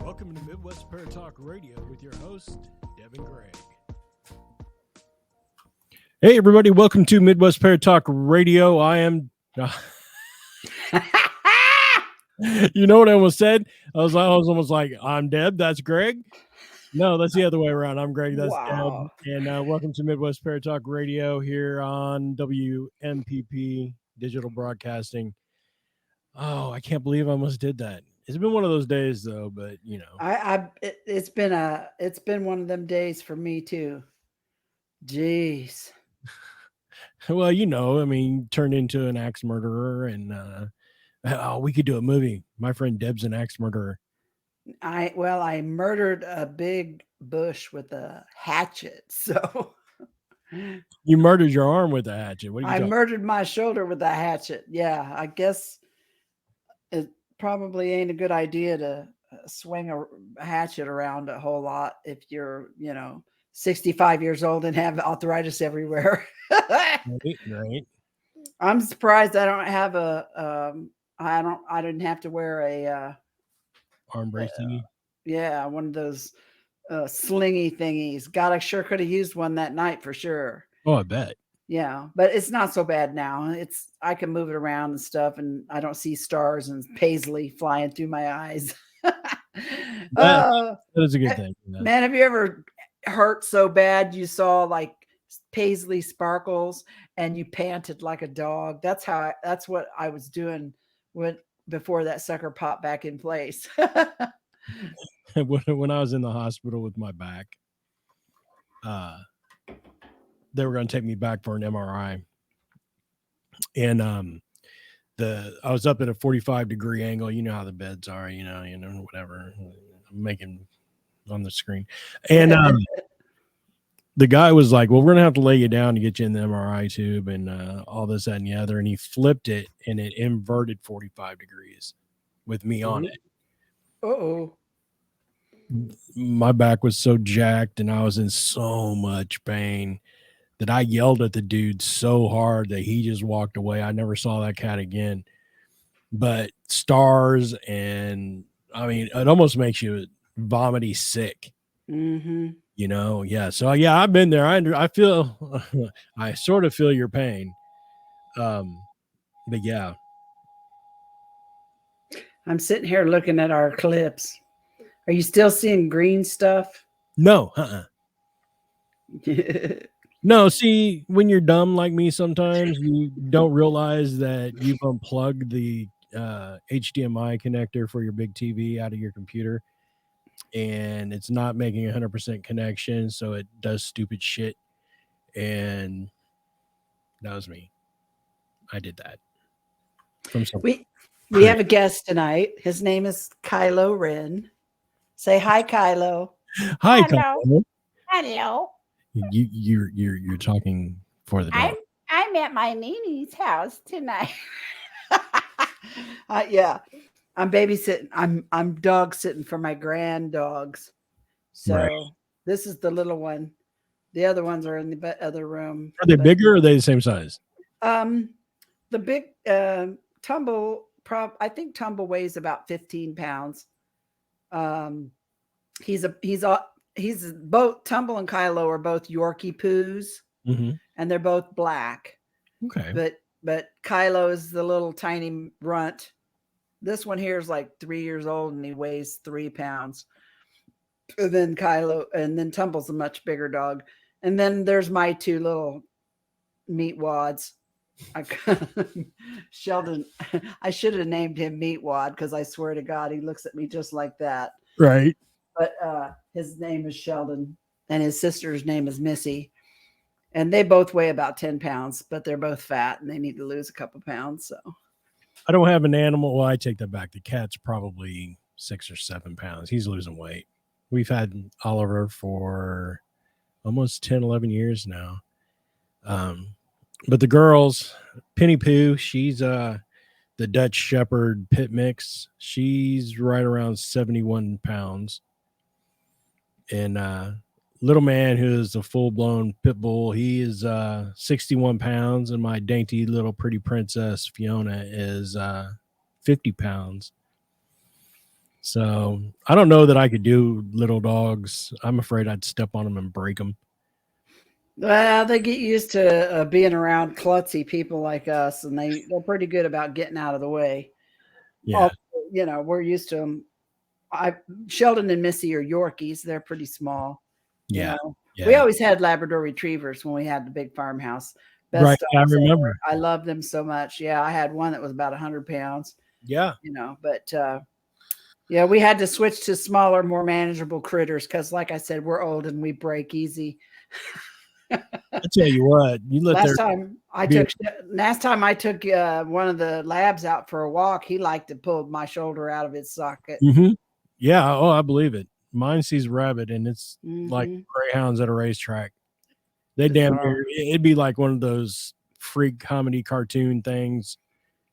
Welcome to Midwest Paratalk Radio with your host, Deb and Gregg. Hey, everybody. Welcome to Midwest Paratalk Radio. I am... you know what I almost said? I was almost like, I'm Deb. That's Greg. No, that's the other way around. I'm Greg. That's Wow. Deb. And welcome to Midwest Paratalk Radio here on WMPP Digital Broadcasting. Oh, I can't believe I almost did that. It's been one of those days, though, but you know. It's been one of them days for me too. Jeez. Well, you know, I mean, turned into an axe murderer, and we could do a movie. My friend Deb's an axe murderer. I murdered a big bush with a hatchet. So You murdered your arm with a hatchet. What are you I talking? murdered my shoulder with a hatchet. Yeah, I guess it probably ain't a good idea to swing a hatchet around a whole lot if you're, 65 years old and have arthritis everywhere. Right. I'm surprised I don't have I didn't have to wear Arm brace thingy. one of those slingy thingies. God, I sure could have used one that night for sure. Oh, I bet. Yeah, but it's not so bad now. I can move it around and stuff, and I don't see stars and paisley flying through my eyes. That uh, is a good thing. Man, have you ever hurt so bad you saw like paisley sparkles and you panted like a dog? That's what I was doing before that sucker popped back in place. When I was in the hospital with my back, they were going to take me back for an MRI, and I was up at a 45-degree angle. You know how the beds are. You know, whatever. I'm making on the screen, and the guy was like, well, we're going to have to lay you down to get you in the MRI tube and all this, that, and the other. And he flipped it and it inverted 45 degrees with me on it. Uh-oh. My back was so jacked and I was in so much pain that I yelled at the dude so hard that he just walked away. I never saw that cat again. But stars and, I mean, it almost makes you vomity sick. Mm-hmm. You know, yeah. So yeah, I've been there. I feel, I sort of feel your pain. But yeah, I'm sitting here looking at our clips. Are you still seeing green stuff? no, no. See, when you're dumb like me, sometimes you don't realize that you've unplugged the HDMI connector for your big TV out of your computer, and it's not making 100% connection, so it does stupid shit. And that was me. I did that. From some we have a guest tonight. His name is Kylo Ren. Say hi, Kylo. Hi, Hello. Kylo. Hello. You're talking for the dog. I'm at my Nini's house tonight. Yeah, I'm babysitting. I'm dog sitting for my grand dogs. So Right. this is the little one. The other ones are in the other room. Are they bigger or are they the same size? The big Tumble. I think Tumble weighs about 15 pounds. He's both Tumble and Kylo are both Yorkie poos, and they're both black. Okay. But Kylo is the little tiny runt. This one here is like 3 years old and he weighs 3 pounds. And then Tumble's a much bigger dog. And then there's my two little meat wads. Sheldon, I should have named him Meatwad because I swear to God, he looks at me just like that. Right. But his name is Sheldon and his sister's name is Missy. And they both weigh about 10 pounds, but they're both fat and they need to lose a couple pounds. So I don't have an animal. Well, I take that back. The cat's probably 6 or 7 pounds. He's losing weight. We've had Oliver for almost 10, 11 years now. But the girls, Penny Pooh, she's the Dutch Shepherd pit mix. She's right around 71 pounds. And little man, who is a full-blown pit bull, he is 61 pounds. And my dainty little pretty princess, Fiona, is 50 pounds. So I don't know that I could do little dogs. I'm afraid I'd step on them and break them. Well, they get used to being around klutzy people like us, and they're pretty good about getting out of the way. Yeah. Also, we're used to them. Sheldon and Missy are Yorkies. They're pretty small. Yeah. We Yeah. always had Labrador retrievers when we had the big farmhouse. Right. Best I dogs ever. remember. I loved them so much. Yeah, I had one that was about 100 pounds. Yeah. But yeah, we had to switch to smaller, more manageable critters because, like I said, we're old and we break easy. I tell you what, you let Last their time I took one of the labs out for a walk, he liked to pull my shoulder out of its socket. Yeah. Oh, I believe it. Mine sees a rabbit and it's like Mhm. greyhounds at a racetrack. They damn near, it'd be like one of those freak comedy cartoon things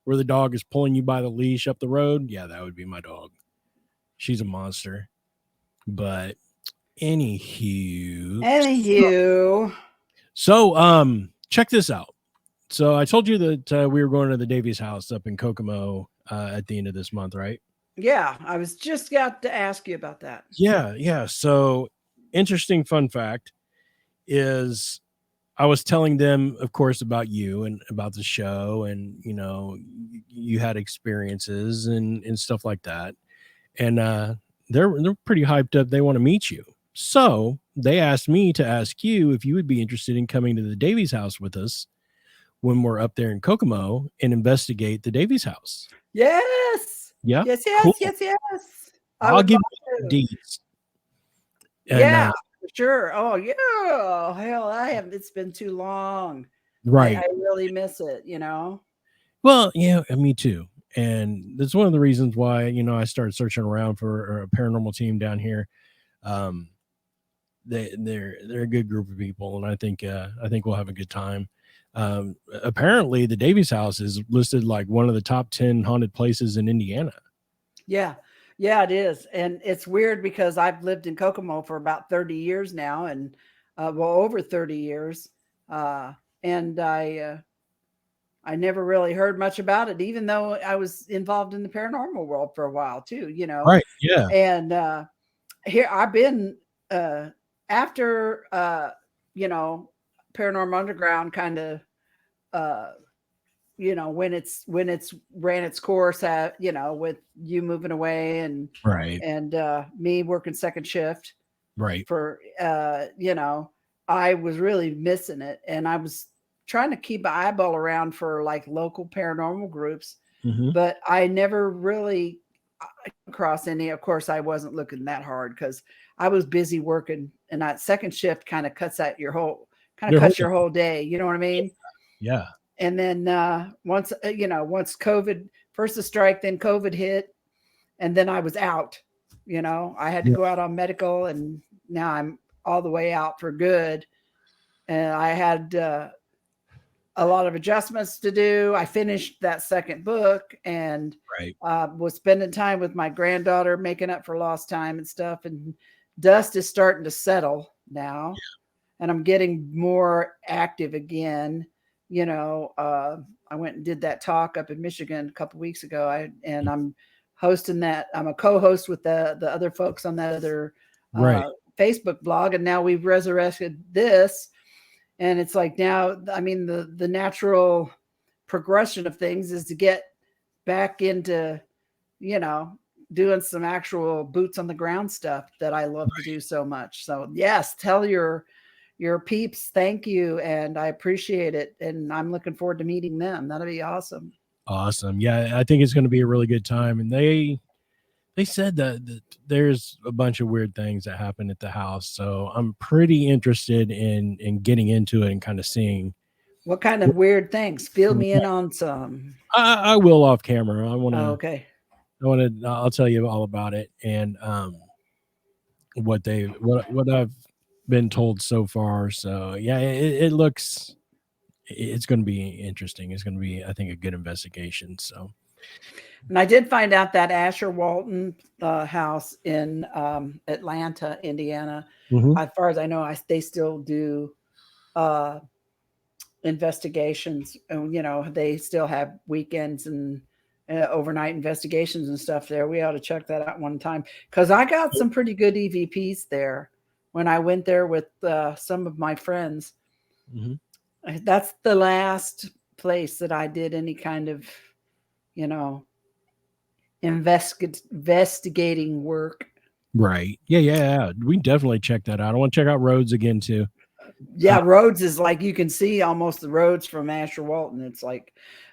where the dog is pulling you by the leash up the road. Yeah, that would be my dog. She's a monster. But Anywho. So check this out. So I told you that we were going to the Davies house up in Kokomo at the end of this month, right? Yeah, I was just got to ask you about that. Yeah. So interesting fun fact is I was telling them, of course, about you and about the show, and you had experiences and stuff like that, and they're pretty hyped up. They want to meet you, so they asked me to ask you if you would be interested in coming to the Davies house with us when we're up there in Kokomo and investigate the Davies house. Yes. Yeah. Yes. Cool. Yes. I'll give you the deeds. Yeah, for sure. Oh yeah. Hell, it's been too long. Right. I really miss it, Well, yeah, me too. And that's one of the reasons why, I started searching around for a paranormal team down here. They're a good group of people, and I think we'll have a good time. Apparently the Davies house is listed like one of the top 10 haunted places in Indiana. Yeah, it is. And it's weird because I've lived in Kokomo for about 30 years now, and over 30 years. And I never really heard much about it, even though I was involved in the paranormal world for a while too, Right. Yeah. And here I've been after Paranormal Underground kind of when it's ran its course at with you moving away and right and me working second shift right for I was really missing it, and I was trying to keep an eyeball around for like local paranormal groups, but I never really across any. Of course, I wasn't looking that hard because I was busy working, and that second shift kind of cuts out your whole day. You know what I mean? Yeah. And then once COVID, first the strike, then COVID hit, and then I was out. I had to go out on medical, and now I'm all the way out for good. And I had a lot of adjustments to do. I finished that second book and was spending time with my granddaughter, making up for lost time and stuff. And dust is starting to settle now, and I'm getting more active again. I went and did that talk up in Michigan a couple weeks ago. I'm hosting that. I'm a co-host with the other folks on that other Facebook blog, and now we've resurrected this. And it's like now, I mean, the natural progression of things is to get back into, doing some actual boots on the ground stuff that I love to do so much. So yes, tell your peeps thank you, and I appreciate it, and I'm looking forward to meeting them. That'll be awesome. Yeah, I think it's going to be a really good time. And they said that there's a bunch of weird things that happen at the house, so I'm pretty interested in getting into it and kind of seeing what kind of weird things. Fill me in on some. I will off camera. I want to. Okay. I'll tell you all about it and what I've been told so far. So yeah, it looks, it's going to be interesting. It's going to be, I think, a good investigation. So, and I did find out that Asher Walton house in Atlanta, Indiana, as far as I know, they still do investigations, and they still have weekends and overnight investigations and stuff there. We ought to check that out one time because I got some pretty good EVPs there when I went there with some of my friends. Mm-hmm. That's the last place that I did any kind of, investigating work. Right. Yeah. We definitely check that out. I want to check out Rhodes again too. Yeah, Rhodes is like you can see almost the roads from Asher Walton. It's like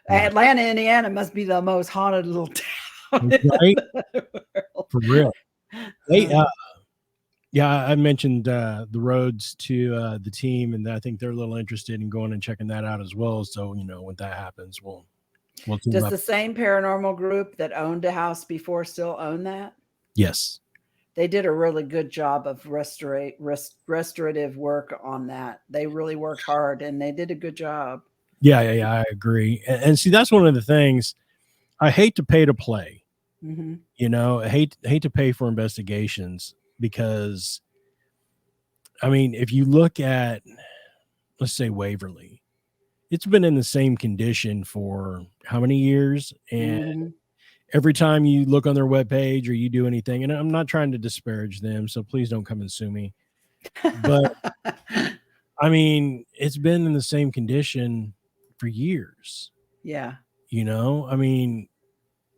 Atlanta, Indiana must be the most haunted little town. Right? For real. Hey, yeah, I mentioned the Rhodes to the team, and I think they're a little interested in going and checking that out as well. So, when that happens, we'll team Does up. the same paranormal group that owned a house before still own that? Yes. They did a really good job of restorative work on that. They really worked hard and they did a good job. Yeah, I agree. And see, that's one of the things I hate to pay to play. Mm-hmm. I hate to pay for investigations because, I mean, if you look at, let's say, Waverly, it's been in the same condition for how many years? And every time you look on their webpage or you do anything, and I'm not trying to disparage them, so please don't come and sue me. But I mean, it's been in the same condition for years. Yeah. I mean,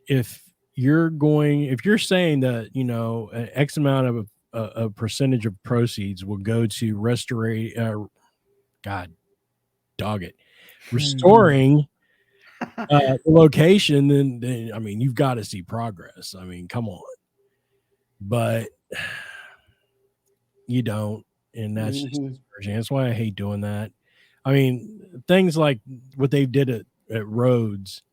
if you're saying that, an X amount of a percentage of proceeds will go to restoring the location, then I mean, you've got to see progress. I mean, come on. But you don't, and that's just discouraging. That's why I hate doing that. I mean, things like what they did at Rhodes,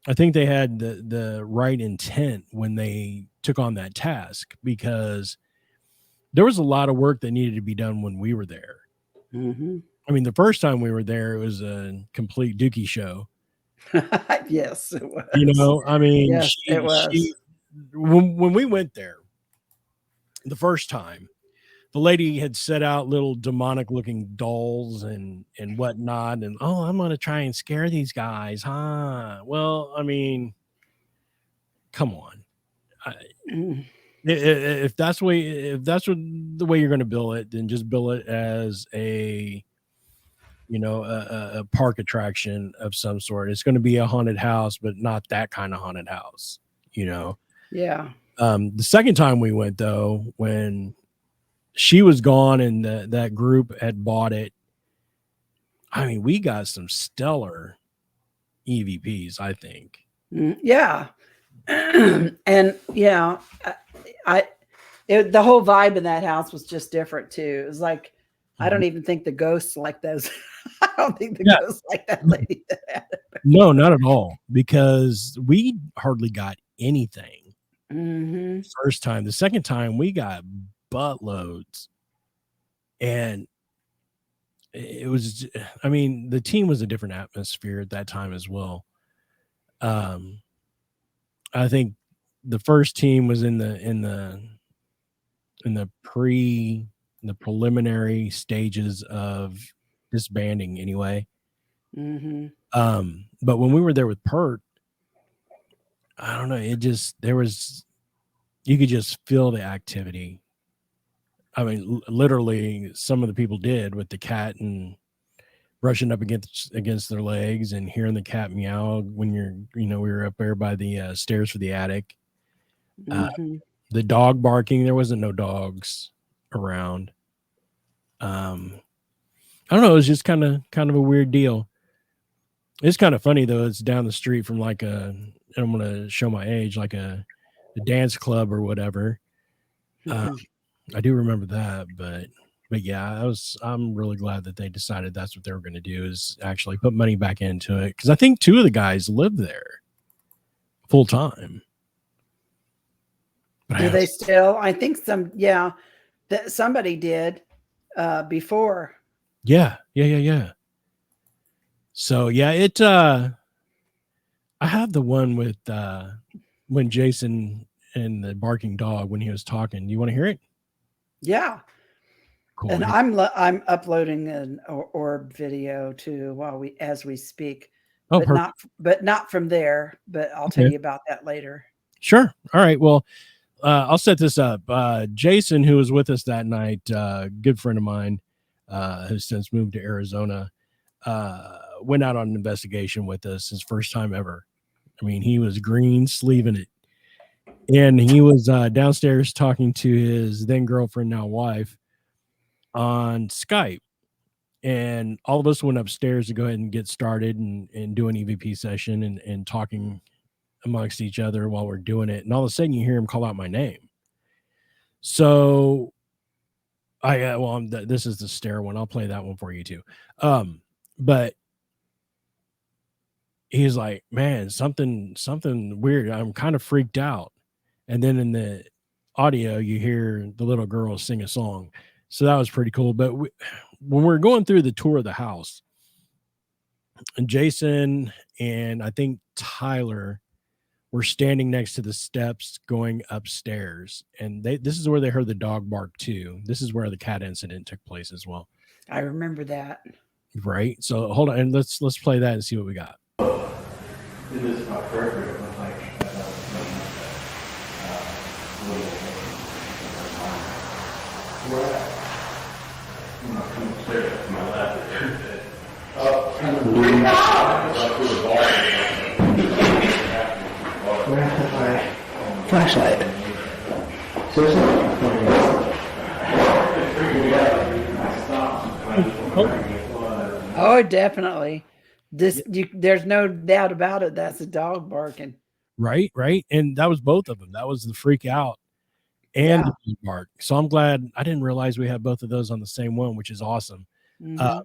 I think they had the right intent when they took on that task, because there was a lot of work that needed to be done when we were there. I mean, the first time we were there, it was a complete dookie show. Yes, it was. I mean, yes, it was. When we went there the first time, the lady had set out little demonic looking dolls and whatnot. And, I'm going to try and scare these guys. Huh? Well, I mean, come on. If that's the way you're going to bill it, then just bill it as a park attraction of some sort. It's going to be a haunted house, but not that kind of haunted house, Yeah. The second time we went, though, when she was gone and that group had bought it, I mean, we got some stellar EVPs, I think. Yeah. And yeah, the whole vibe in that house was just different too. It was like, I don't even think the ghosts like those. I don't think the ghosts like that lady. No, not at all, because we hardly got anything. First time. The second time we got buttloads, and it was, I mean, the team was a different atmosphere at that time as well. I think the first team was in the preliminary stages of disbanding anyway. But when we were there with Pert, I don't know, you could just feel the activity. I mean, literally, some of the people did, with the cat and brushing up against their legs and hearing the cat meow when we were up there by the stairs for the attic. The dog barking, there wasn't no dogs around. I don't know, it was just kind of a weird deal. It's kind of funny though. It's down the street from like I'm going to show my age, like a dance club or whatever. I do remember that, but yeah, I'm really glad that they decided that's what they were going to do, is actually put money back into it. Cause I think 2 of the guys live there full time. Do they still? I think that somebody did before. Yeah. So yeah, I have the one with when Jason and the barking dog, when he was talking. Do you want to hear it? Yeah. Cool. And I'm uploading an orb video too as we speak. Oh, but not from there. But I'll tell you about that later. Sure. All right. Well, I'll set this up. Jason, who was with us that night, good friend of mine, who's since moved to Arizona, went out on an investigation with us, his first time ever. I mean, he was green sleeving it. And he was downstairs talking to his then girlfriend, now wife, on Skype. And all of us went upstairs to go ahead and get started and do an EVP session and talking amongst each other while we're doing it. And all of a sudden you hear him call out my name. So this is the stare one. I'll play that one for you too. But he's like, man, something weird. I'm kind of freaked out. And then in the audio, you hear the little girl sing a song. So that was pretty cool. But when we're going through the tour of the house, and Jason and I think Tyler were standing next to the steps going upstairs, and this is where they heard the dog bark too. This is where the cat incident took place as well. I remember that. Right. So hold on, and let's play that and see what we got. It is not perfect. It looks like I'm not coming upstairs to my left. Kind of weird. Where have my flashlight? Oh, definitely. There's no doubt about it. That's a dog barking. Right. And that was both of them. That was the freak out and the bark. So I'm glad. I didn't realize we had both of those on the same one, which is awesome. Mm-hmm.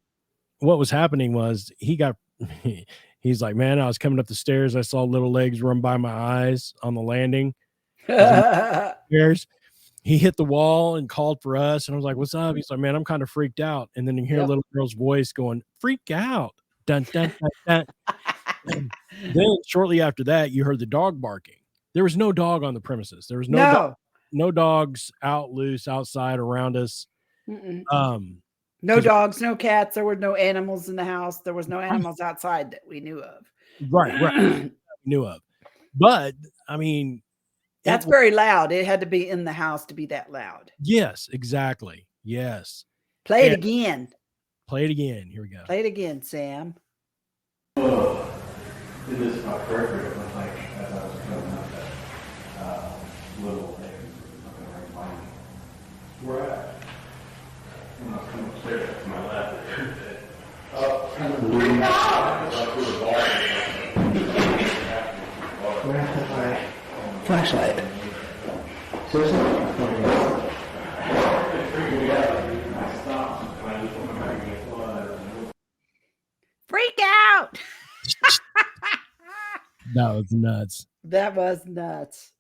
What was happening was he's like, man, I was coming up the stairs. I saw little legs run by my eyes on the landing. Stairs. He hit the wall and called for us. And I was like, what's up? He's like, man, I'm kind of freaked out. And then you hear a little girl's voice going, freak out. Dun, dun, dun, dun. Then shortly after that, you heard the dog barking. There was no dog on the premises. There was no dogs out loose outside around us. No dogs, no cats. There were no animals in the house. There was no animals outside that we knew of. Right. Knew of. But I mean, that's very loud. It had to be in the house to be that loud. Yes, exactly. Yes. Play it again. Play it again. Here we go. Play it again, Sam. It is not perfect. It looks like as I was coming up that little thing looking right behind me. Where at? I'm not coming upstairs to my left. Kind of weird. Where have my flashlight? Freak out. That was nuts. That was nuts.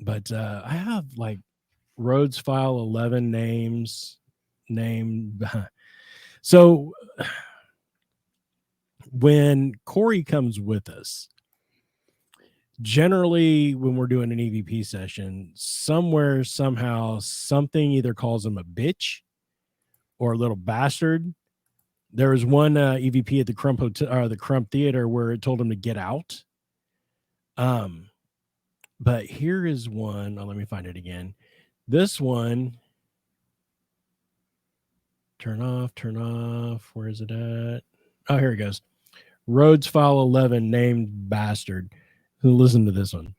But I have like Rhodes File 11 names named. So when Corey comes with us, generally when we're doing an EVP session, somewhere, somehow, something either calls him a bitch or a little bastard. There was one EVP at the Crump Hotel or the Crump Theater where it told him to get out. But here is one. Oh, let me find it again. This one. Turn off. Where is it at? Oh, here it goes. Rhodes File 11 named bastard. Listen to this one.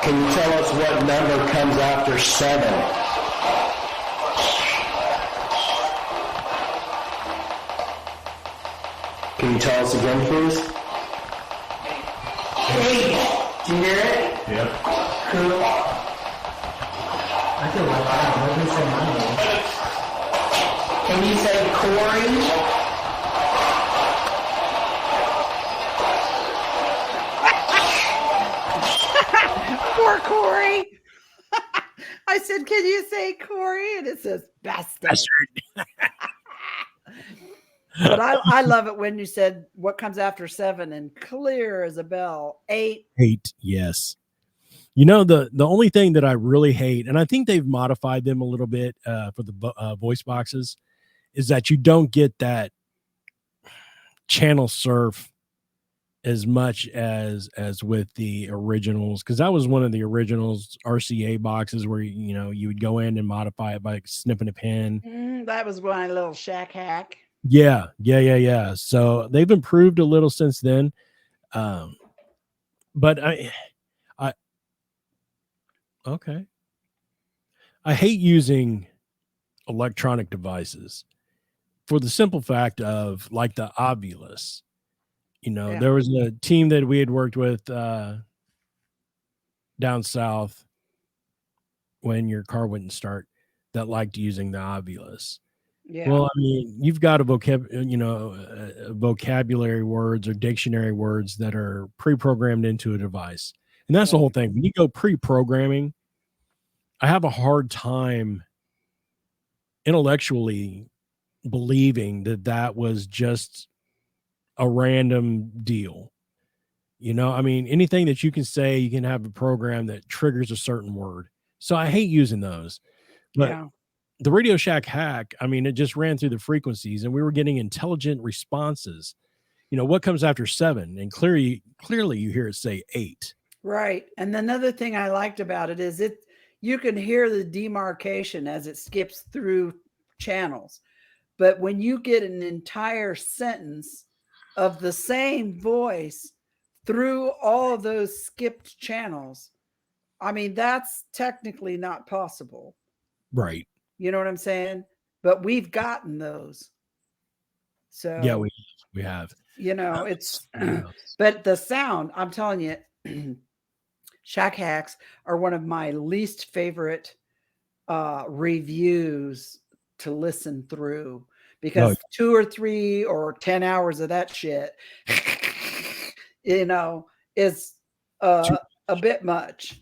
Can you tell us what number comes after 7? Can you tell us again, please? Hey, do you hear it? Yeah. Cool. I feel like I don't say my name. Can you say Corey? Poor Corey. I said, can you say Corey? And it says bastard. But I love it when you said what comes after 7 and clear as a bell. 8. 8, yes. You know, the only thing that I really hate, and I think they've modified them a little bit for the voice boxes, is that you don't get that channel surf as much as with the originals, because that was one of the originals RCA boxes where you would go in and modify it by snipping a pin. That was my little shack hack. Yeah. So they've improved a little since then, but I okay. I hate using electronic devices for the simple fact of, like, the Obulus. Yeah. There was a team that we had worked with down south when your car wouldn't start that liked using the Obulus. Yeah. Well, I mean, you've got a vocabulary words or dictionary words that are pre-programmed into a device. And that's the whole thing. When you go pre-programming, I have a hard time intellectually believing that was just a random deal. I mean, anything that you can say, you can have a program that triggers a certain word. So I hate using those. But Yeah. the Radio Shack hack, I mean, it just ran through the frequencies and we were getting intelligent responses. What comes after 7? And clearly you hear it say 8. Right. And another thing I liked about it is you can hear the demarcation as it skips through channels. But when you get an entire sentence of the same voice through all of those skipped channels, I mean, that's technically not possible. Right. You know what I'm saying? But we've gotten those. So yeah, we have. it's but the sound, I'm telling you, Shack hacks are one of my least favorite reviews to listen through, because 2 or 3 or 10 hours of that shit is a bit much.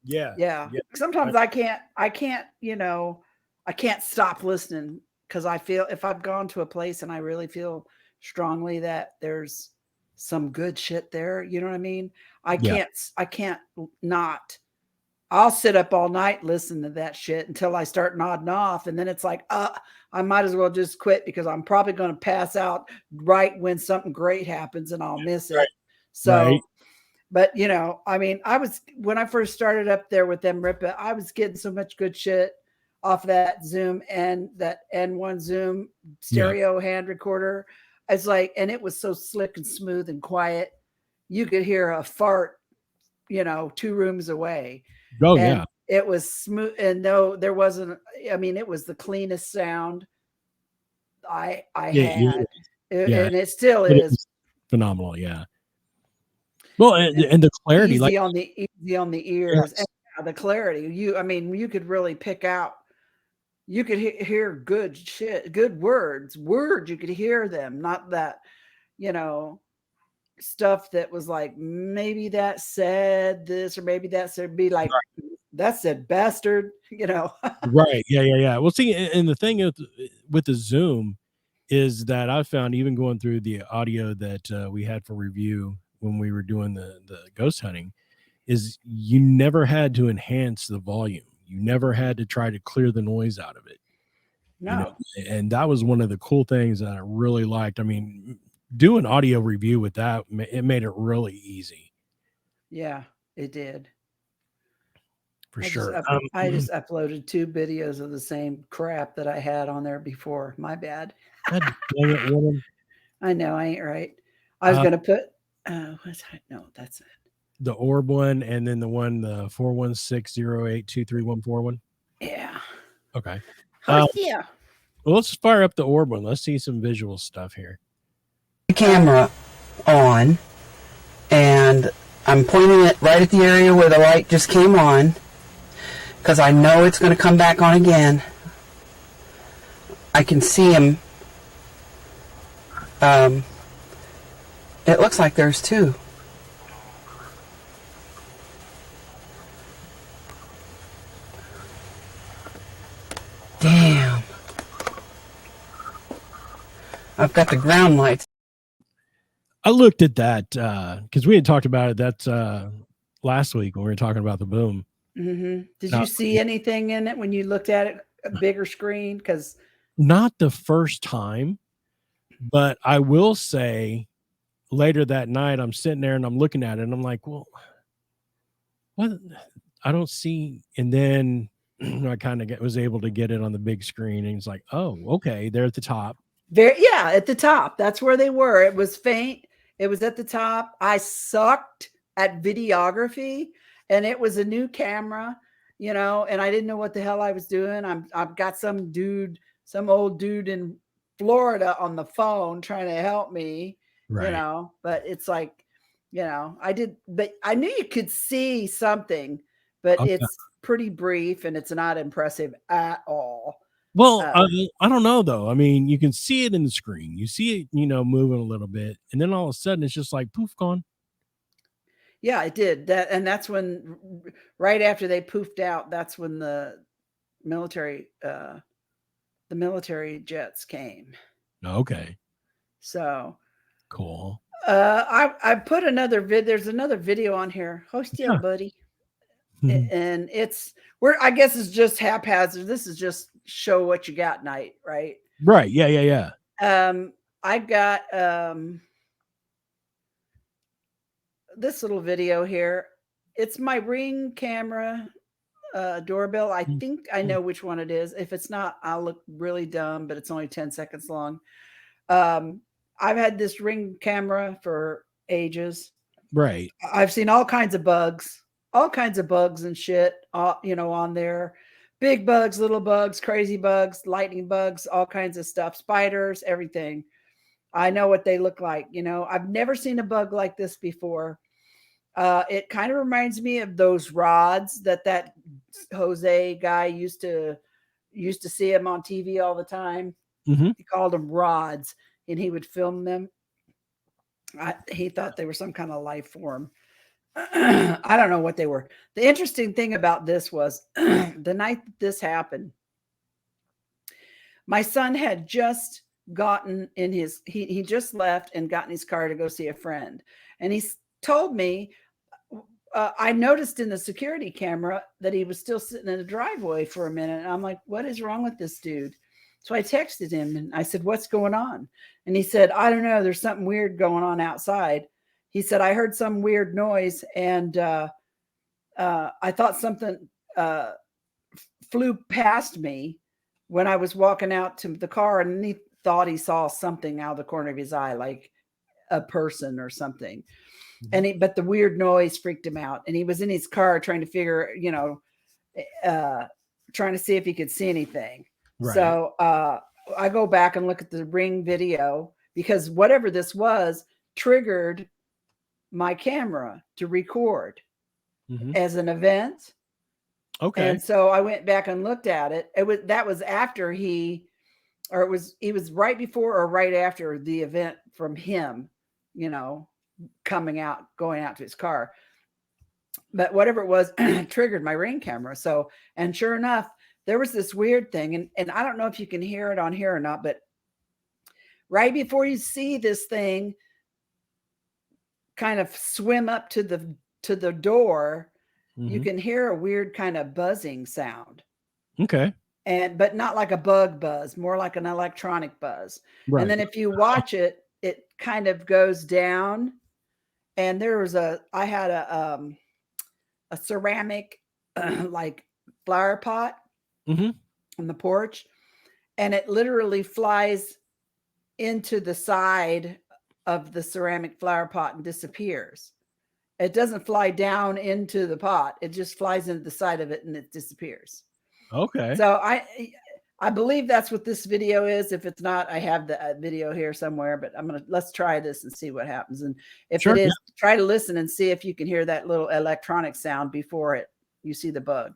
Yeah. Sometimes I can't I can't stop listening, because I feel if I've gone to a place and I really feel strongly that there's some good shit there, you know what I mean? I can't not. I'll sit up all night listening to that shit until I start nodding off. And then it's like, I might as well just quit, because I'm probably going to pass out right when something great happens and I'll miss it. So, but I mean, when I first started up there with them Rippa, I was getting so much good shit off that Zoom and that N1 Zoom stereo hand recorder. It's like, and it was so slick and smooth and quiet. You could hear a fart, 2 rooms away. Oh, and yeah. It was smooth. And no, there wasn't, I mean, it was the cleanest sound I had. And it still is phenomenal. Yeah. Well, and the clarity, easy on the ears. Yes. And the clarity, you could really pick out, you could hear good shit, good words, you could hear them, not that, stuff that was like, maybe that said this, or maybe that said, be like, that said bastard, Right. Yeah. Well, see, and the thing with the Zoom is that I found, even going through the audio that we had for review when we were doing the ghost hunting, is you never had to enhance the volume. You never had to try to clear the noise out of it. No. And that was one of the cool things that I really liked. I mean, doing audio review with that, it made it really easy. Yeah, it did. For sure. I just uploaded 2 videos of the same crap that I had on there before. My bad. God dang it, woman. I know, I ain't right. I was going to put, what's that? No, that's it. The orb one, and then the 416082314 Yeah. Okay. Yeah. Well, let's fire up the orb one. Let's see some visual stuff here. Camera on, and I'm pointing it right at the area where the light just came on, because I know it's going to come back on again. I can see him. It looks like there's 2. Damn. I've got the ground lights. I looked at that because we had talked about it. That's last week when we were talking about the boom. Did No. you see anything in it when you looked at it, a bigger screen? Because Not the first time, but I will say later that night, I'm sitting there and I'm looking at it and I'm like, well, what? I don't see. And then I kind of was able to get it on the big screen, and it's like, oh, okay, they're at the top. at the top. That's where they were. It was faint. It was at the top. I sucked at videography, and it was a new camera, and I didn't know what the hell I was doing. I've got some old dude in Florida on the phone trying to help me, Right. but it's like, but I knew you could see something, but Okay. it's pretty brief and it's not impressive at all. Well, I don't know though. I mean, you can see it in the screen. You see it, moving a little bit, and then all of a sudden it's just like poof, gone. Yeah, it did that. And that's when, right after they poofed out, that's when the military jets came. Okay. So Cool. I put there's another video on here. Host Yeah. buddy. Mhm. And I guess it's just haphazard. This is just show what you got night, right? Right. Yeah. I got this little video here. It's my Ring camera doorbell. I think I know which one it is. If it's not, I'll look really dumb, but it's only 10 seconds long. I've had this Ring camera for ages. Right. I've seen all kinds of bugs and shit, on there. Big bugs, little bugs, crazy bugs, lightning bugs, all kinds of stuff, spiders, everything. I know what they look like. I've never seen a bug like this before. It kind of reminds me of those rods that Jose guy used to see him on TV all the time. Mm-hmm. He called them rods, and he would film them. He thought they were some kind of life form. I don't know what they were. The interesting thing about this was the night that this happened, my son had just gotten in he just left and got in his car to go see a friend. And he told me, I noticed in the security camera that he was still sitting in the driveway for a minute. And I'm like, what is wrong with this dude? So I texted him and I said, what's going on? And he said, I don't know. There's something weird going on outside. He said, I heard some weird noise and I thought something flew past me when I was walking out to the car, and he thought he saw something out of the corner of his eye, like a person or something. Mm-hmm. But the weird noise freaked him out, and he was in his car trying to figure, trying to see if he could see anything. Right. So I go back and look at the Ring video, because whatever this was triggered my camera to record as an event. Okay. And so I went back and looked at it. That was after he was right before or right after the event from him, going out to his car. But whatever it was triggered my Ring camera. So, and sure enough, there was this weird thing, and I don't know if you can hear it on here or not, but right before you see this thing kind of swim up to the door, you can hear a weird kind of buzzing sound. Okay. But not like a bug buzz, more like an electronic buzz. Right. And then if you watch it, it kind of goes down. And I had a ceramic like flower pot on the porch, and it literally flies into the side of the ceramic flower pot and disappears. It doesn't fly down into the pot. It just flies into the side of it and it disappears. Okay. So I believe that's what this video is. If it's not, I have the video here somewhere, but let's try this and see what happens. And if it is, try to listen and see if you can hear that little electronic sound before you see the bug.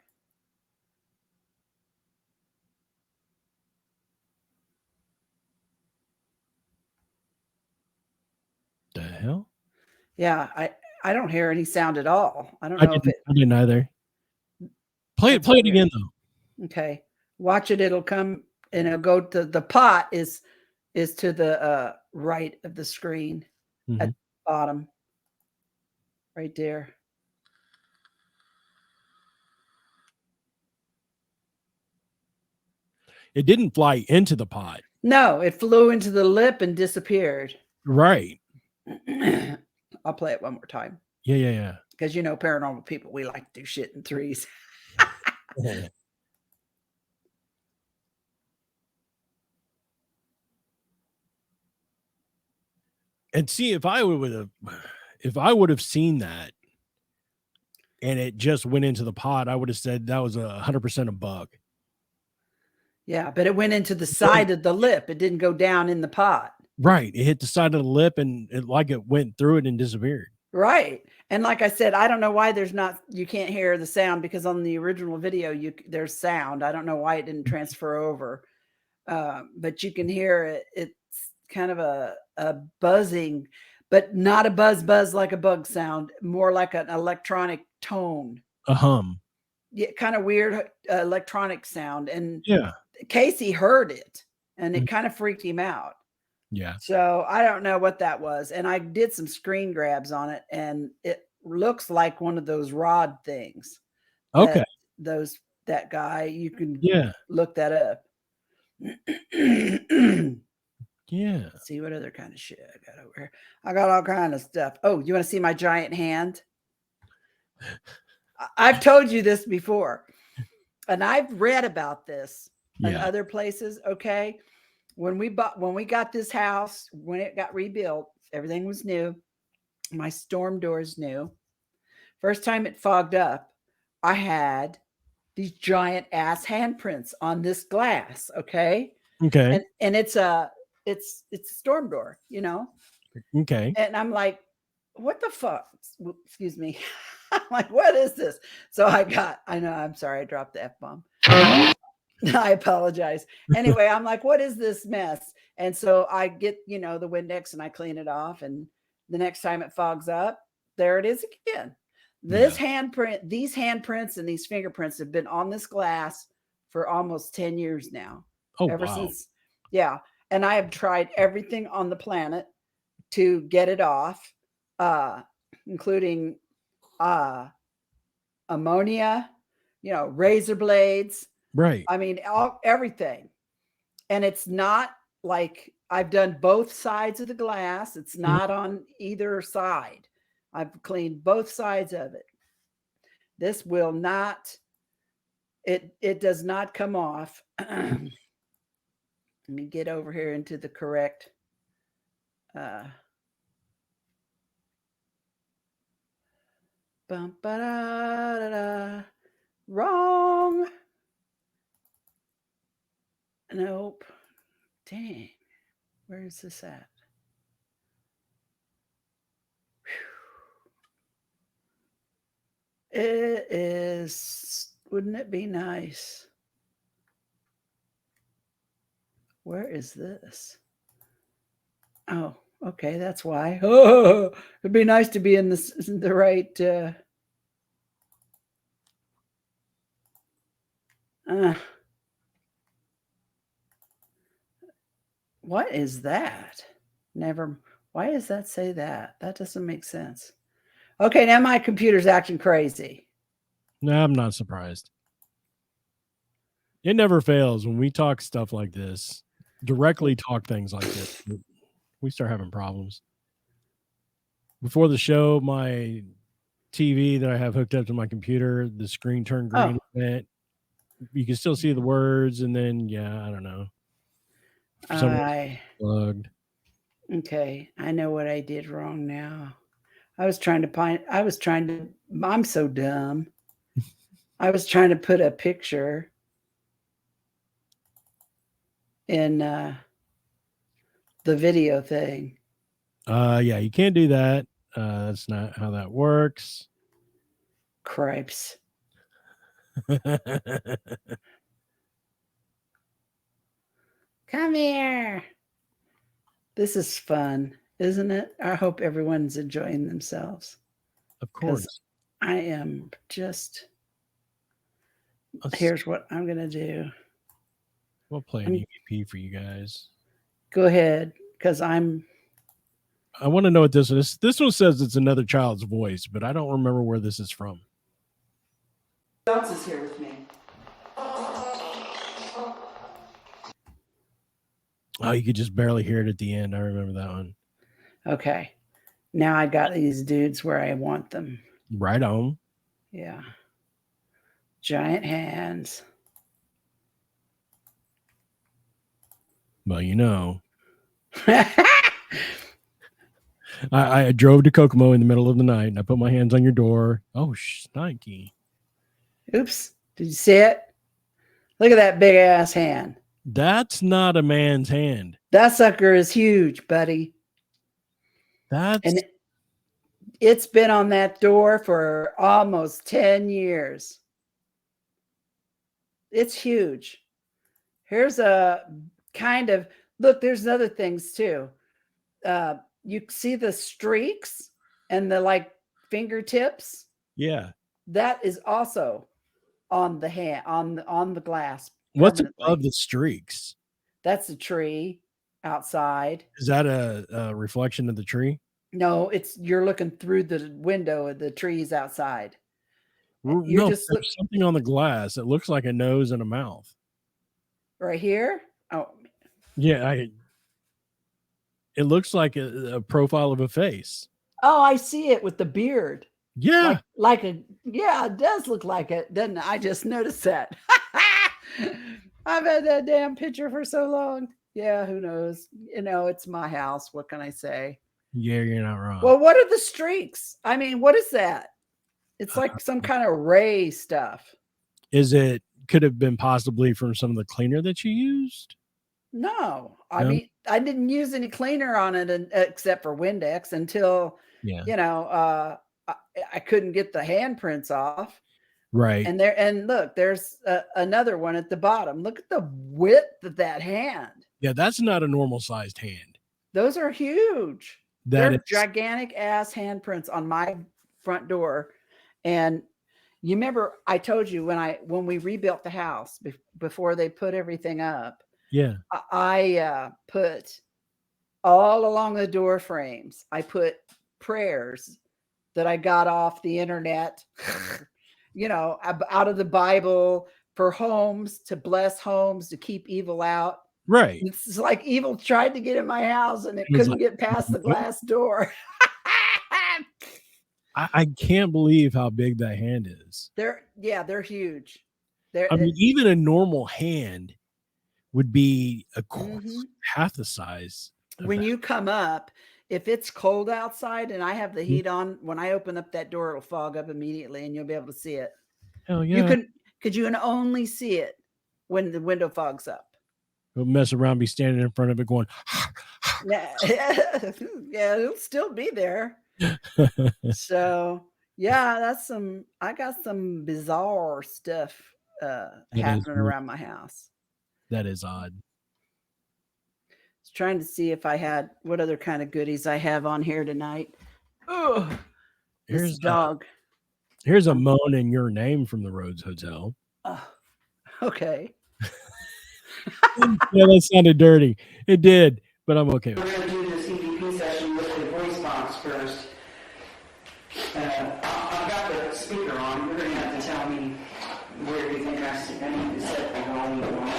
The hell? Yeah, I don't hear any sound at all. I don't know if I didn't either. Play it again though. Okay. Watch it. It'll come and it'll go to the pot is to the right of the screen at the bottom. Right there. It didn't fly into the pot. No, it flew into the lip and disappeared. Right. I'll play it one more time. Yeah. Because paranormal people, we like to do shit in threes. Yeah. And see, if I would have seen that and it just went into the pot, I would have said that was 100% a bug. Yeah, but it went into the side of the lip. It didn't go down in the pot. Right. It hit the side of the lip and it went through it and disappeared. Right. And like I said, I don't know why you can't hear the sound, because on the original video, there's sound. I don't know why it didn't transfer over. But you can hear it. It's kind of a buzzing, but not a buzz like a bug sound, more like an electronic tone. A hum. Yeah, kind of weird electronic sound. And Yeah. Casey heard it and it kind of freaked him out. Yeah. So I don't know what that was. And I did some screen grabs on it, and it looks like one of those rod things. Okay. That guy, you can look that up. Yeah. Let's see what other kind of shit I got over here. I got all kind of stuff. Oh, you want to see my giant hand? I've told you this before, and I've read about this in other places. Okay. When we got this house, when it got rebuilt, everything was new. My storm doors new. First time it fogged up, I had these giant ass handprints on this glass. Okay. Okay. And it's a storm door, Okay. And I'm like, what the fuck? Excuse me. I'm like, what is this? So I know, I'm sorry, I dropped the F-bomb. I apologize. Anyway, I'm like, what is this mess? And so I get, the Windex and I clean it off. And the next time it fogs up, there it is again. These handprints and these fingerprints have been on this glass for almost 10 years now. Oh, ever wow. since. Yeah. And I have tried everything on the planet to get it off, including ammonia, razor blades. Right. I mean, everything. And it's not like I've done both sides of the glass. It's not on either side. I've cleaned both sides of it. This will not, it does not come off. Let me get over here into the correct. Wrong. Nope. Dang. Where is this at? Whew. It is. Wouldn't it be nice? Where is this? Oh, okay. That's why. Oh, it'd be nice to be in the right. What is that? Why does that say that? That doesn't make sense. Okay, now my computer's acting crazy. No, I'm not surprised. It never fails when we talk stuff like this, directly talk things like this. We start having problems. Before the show, my TV that I have hooked up to my computer, the screen turned green. You can still see the words, and then I don't know. Plugged. Okay, I know what I did wrong now. I'm so dumb. I was trying to put a picture in the video thing. Yeah, you can't do that. That's not how that works. Cripes. Come here. This is fun, isn't it? I hope everyone's enjoying themselves. Of course. I am just... Here's what I'm going to do. We'll play an EVP for you guys. Go ahead, because I want to know what this is. This one says it's another child's voice, but I don't remember where this is from. Who else is here with me? Oh, you could just barely hear it at the end. I remember that one. Okay. Now I got these dudes where I want them. Right on. Yeah. Giant hands. Well, I drove to Kokomo in the middle of the night and I put my hands on your door. Oh, snikey. Oops. Did you see it? Look at that big ass hand. That's not a man's hand. That sucker is huge, buddy. That's And it's been on that door for almost 10 years. It's huge. Here's a kind of look, there's other things too. You see the streaks and the like fingertips. yeah. That is also on the hand on the glass. What's permanently. above the streaks? That's a tree outside. Is that a reflection of the tree? No, it's you're looking through the window of the trees outside. No, just there's something on the glass. It looks like a nose and a mouth. Right here. Oh, Yeah, it looks like a profile of a face. oh, I see it with the beard. Yeah. Yeah, it does look like it, doesn't it? I just noticed that. I've had that damn picture for so long. Yeah, who knows? It's my house. What can I say? Yeah, you're not wrong. Well, what are the streaks? I mean, what is that? It's like some kind of ray stuff. Could have been possibly from some of the cleaner that you used? No, I No? mean, I didn't use any cleaner on it except for Windex until, Yeah. I couldn't get the handprints off. Right. And look, there's another one at the bottom. Look at the width of that hand. Yeah, that's not a normal sized hand. Those are huge. That They're is gigantic ass handprints on my front door. And you remember I told you when we rebuilt the house before they put everything up, yeah. I put all along the door frames, I put prayers that I got off the internet, out of the Bible for homes, to bless homes, to keep evil out. Right. It's like evil tried to get in my house and it was couldn't like, get past the glass door. I can't believe how big that hand is. They're huge. I mean, even a normal hand would be Mhm. half the size. When you come up, if it's cold outside and I have the heat on, when I open up that door, it'll fog up immediately and you'll be able to see it. Hell yeah. You can only see it when the window fogs up. Don't mess around, be standing in front of it going, Yeah, it'll still be there. So yeah, I got some bizarre stuff happening around my house. That is odd. I was trying to see if I had what other kind of goodies I have on here tonight. Oh, this dog. Here's a moan in your name from the Rhodes Hotel. Oh, okay. Yeah, that sounded dirty. It did, but I'm okay with it. We're going to do the CVP session with the voice box first. I've got the speaker on. You're going to have to tell me where you think I need to set the volume.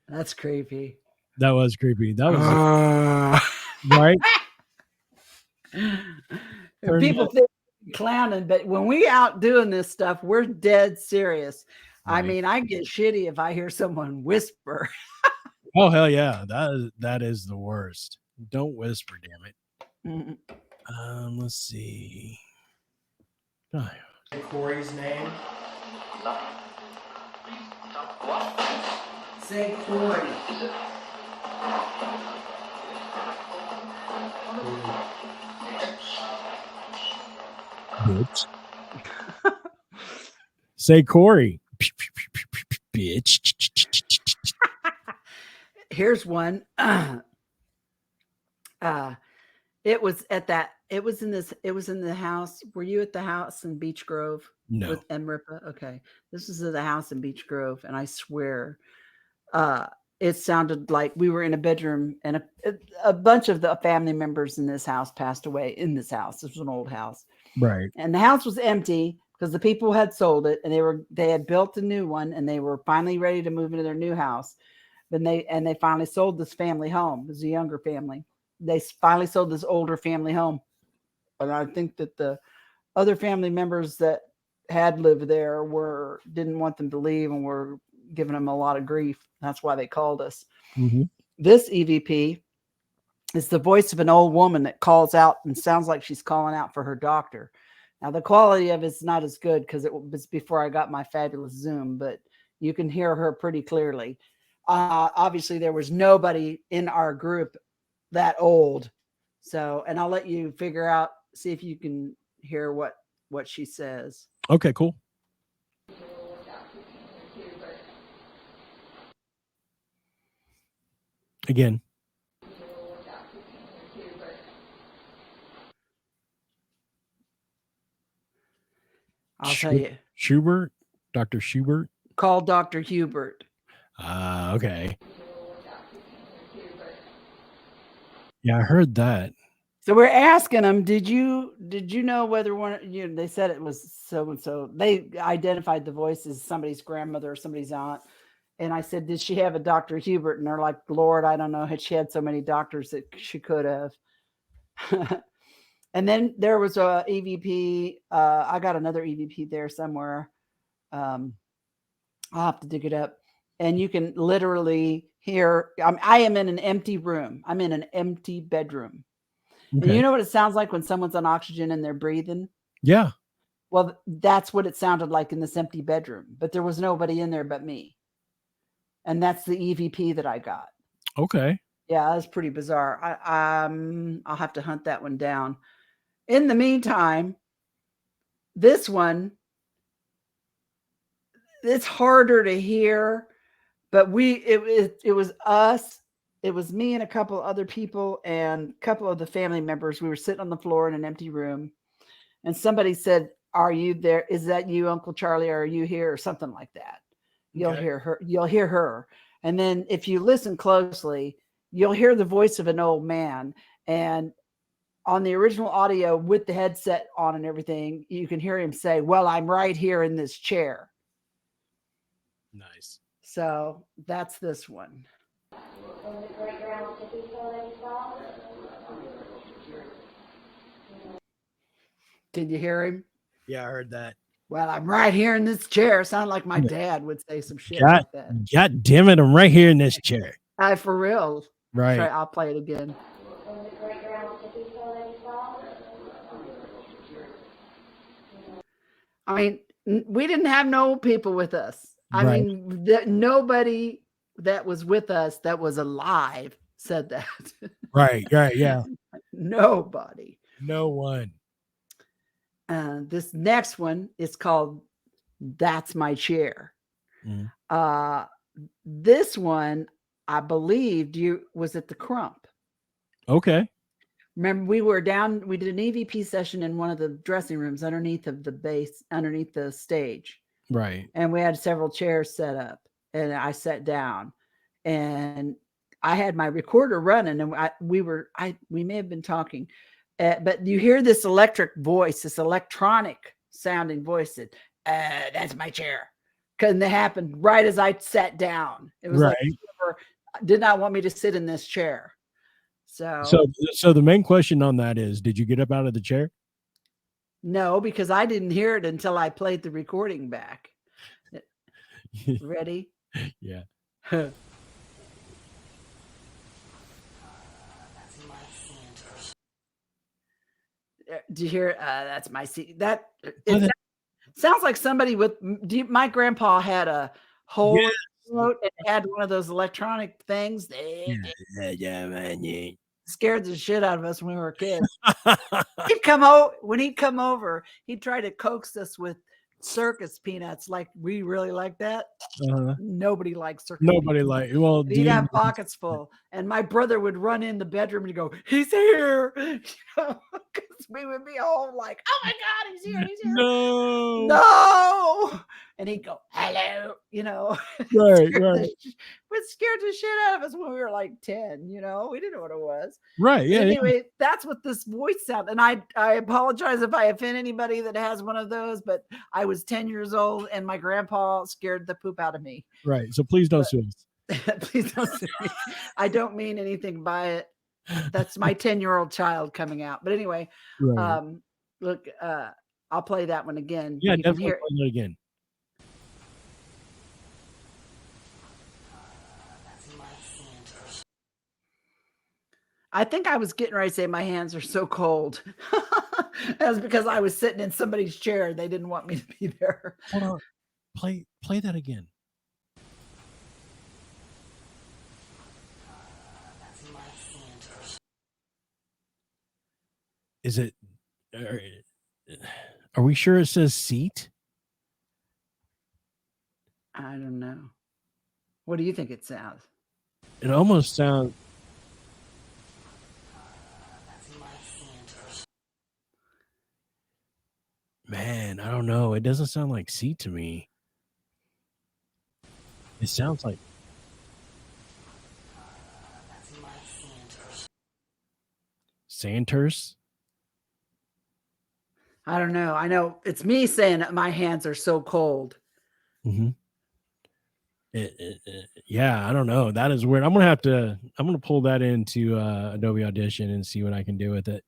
That's creepy. That was creepy. That was right. People think we're clowning, but when we out doing this stuff, we're dead serious. Right. I mean, I get shitty if I hear someone whisper. Oh hell yeah, that is the worst. Don't whisper, damn it. Let's see. Oh. Corey's name. Say Corey. Bitch. Say Corey. Bitch. Here's one. It was in the house. Were you at the house in Beech Grove? No. With Emripa? Okay. This is at the house in Beech Grove, and I swear it sounded like we were in a bedroom, and a bunch of the family members in this house passed away in this house. This was an old house. Right. And the house was empty because the people had sold it, and they had built a new one, and they were finally ready to move into their new house. But they finally sold this family home. It was a younger family. They finally sold this older family home. And I think that the other family members that had lived there didn't want them to leave and were giving them a lot of grief. That's why they called us. Mm-hmm. This EVP is the voice of an old woman that calls out and sounds like she's calling out for her doctor. Now, the quality of it's not as good because it was before I got my fabulous Zoom, but you can hear her pretty clearly. Obviously, there was nobody in our group that old. So, and I'll let you see if you can hear what she says. Okay, cool. Again. I'll tell you. Schubert, Dr. Schubert. Call Dr. Hubert. Okay. Yeah, I heard that. So we're asking them, did you know whether they said it was so and so. They identified the voice as somebody's grandmother or somebody's aunt. And I said, did she have a Dr. Hubert? And they're like, Lord, I don't know. She had so many doctors that she could have. And then there was a EVP. I got another EVP there somewhere. I'll have to dig it up. And you can literally hear, I am in an empty room. I'm in an empty bedroom. Okay. And you know what it sounds like when someone's on oxygen and they're breathing? Yeah. Well, that's what it sounded like in this empty bedroom. But there was nobody in there but me. And that's the EVP that I got. Okay. Yeah, that's pretty bizarre. I'll have to hunt that one down. In the meantime, this one, it's harder to hear, but it was us. It was me and a couple of other people and a couple of the family members. We were sitting on the floor in an empty room, and somebody said, "Are you there? Is that you, Uncle Charlie? Are you here?" Or something like that. You'll hear her. You'll hear her. And then if you listen closely, you'll hear the voice of an old man. And on the original audio with the headset on and everything, you can hear him say, "Well, I'm right here in this chair." Nice. So that's this one. Did you hear him? Yeah, I heard that. Well, I'm right here in this chair. Sound like my dad would say some shit like that. God damn it, I'm right here in this chair. For real. Right. I'll play it again. I mean, we didn't have no people with us. I mean, nobody that was with us that was alive said that. Right, yeah. Nobody. No one. This next one is called That's My Chair. Mm. This one, I believed was at the Crump. Okay. Remember, we did an EVP session in one of the dressing rooms underneath the stage. Right. And we had several chairs set up, and I sat down, and I had my recorder running, and we may have been talking, but you hear this electric voice, this electronic sounding voice that, that's my chair. And that happened right as I sat down. It was like whoever did not want me to sit in this chair. So the main question on that is, did you get up out of the chair? No, because I didn't hear it until I played the recording back. Ready? Yeah. Do you hear? That's my seat. Sounds like somebody with. My grandpa had a whole remote and had one of those electronic things. Scared the shit out of us when we were kids. When he'd come over, he'd try to coax us with circus peanuts. Like we really like that. Nobody likes circus. Nobody like. Well, he'd have pockets full, and my brother would run in the bedroom and go, "He's here," because we would be all like, "Oh my God, he's here! He's here!" No. and he'd go, hello, you know. Right, Scared right, It scared the shit out of us when we were like 10, you know. We didn't know what it was. right. Yeah, yeah. Anyway, that's what this voice sound. And I apologize if I offend anybody that has one of those, but I was 10 years old and my grandpa scared the poop out of me. Right. So please don't But- sue us. Please don't sue me. I don't mean anything by it. That's my 10-year-old child coming out. But anyway, Right. look, I'll play that one again. Yeah, You can definitely hear play that again. I think I was getting ready to say my hands are so cold. That's because I was sitting in somebody's chair. They didn't want me to be there. Hold on. Play that again. Is it? Are we sure it says seat? I don't know. What do you think it sounds? It almost sounds. Man, I don't know. It doesn't sound like seat to me. It sounds like. Santers. I don't know. I know it's me saying that my hands are so cold. Mm-hmm. Yeah, I don't know. That is weird. I'm gonna pull that into Adobe Audition and see what I can do with it,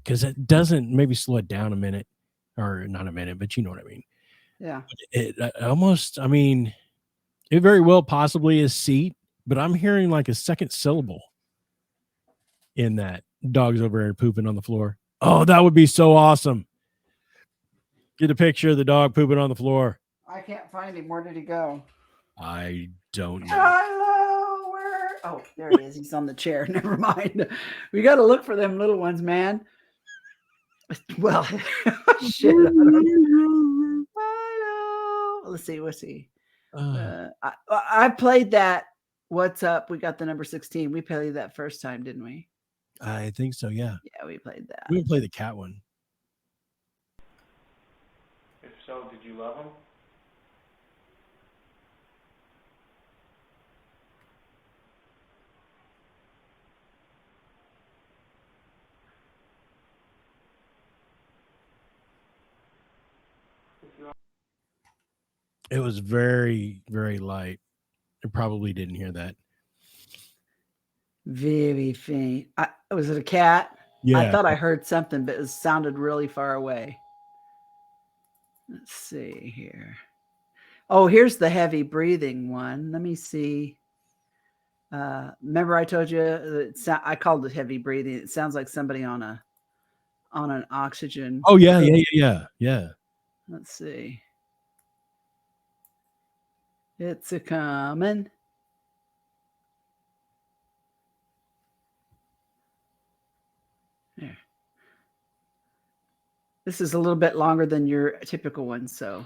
because it doesn't. Maybe slow it down a minute, or not a minute, but you know what I mean. Yeah. It almost. I mean, it very well possibly is seat, but I'm hearing like a second syllable in that. Dog's over there pooping on the floor. Oh, that would be so awesome. Get a picture of the dog pooping on the floor. I can't find him. Where did he go? I don't know. Hello, where? Oh, there he is. He's on the chair. Never mind. We got to look for them little ones, man. Well, shit. I don't know. Hello. Let's see. What's he? I played that. What's up? We got the number 16. We played that first time, didn't we? I think so. Yeah. Yeah, we played that. We didn't play the cat one. If so, did you love him? It was very, very light. I probably didn't hear that. Very faint. Was it a cat? Yeah. I thought I heard something, but it sounded really far away. Let's see here. Oh, here's the heavy breathing one. Let me see. Remember I told you I called it heavy breathing. It sounds like somebody on an oxygen. Oh yeah, yeah. Let's see. It's a coming. There. This is a little bit longer than your typical one, so.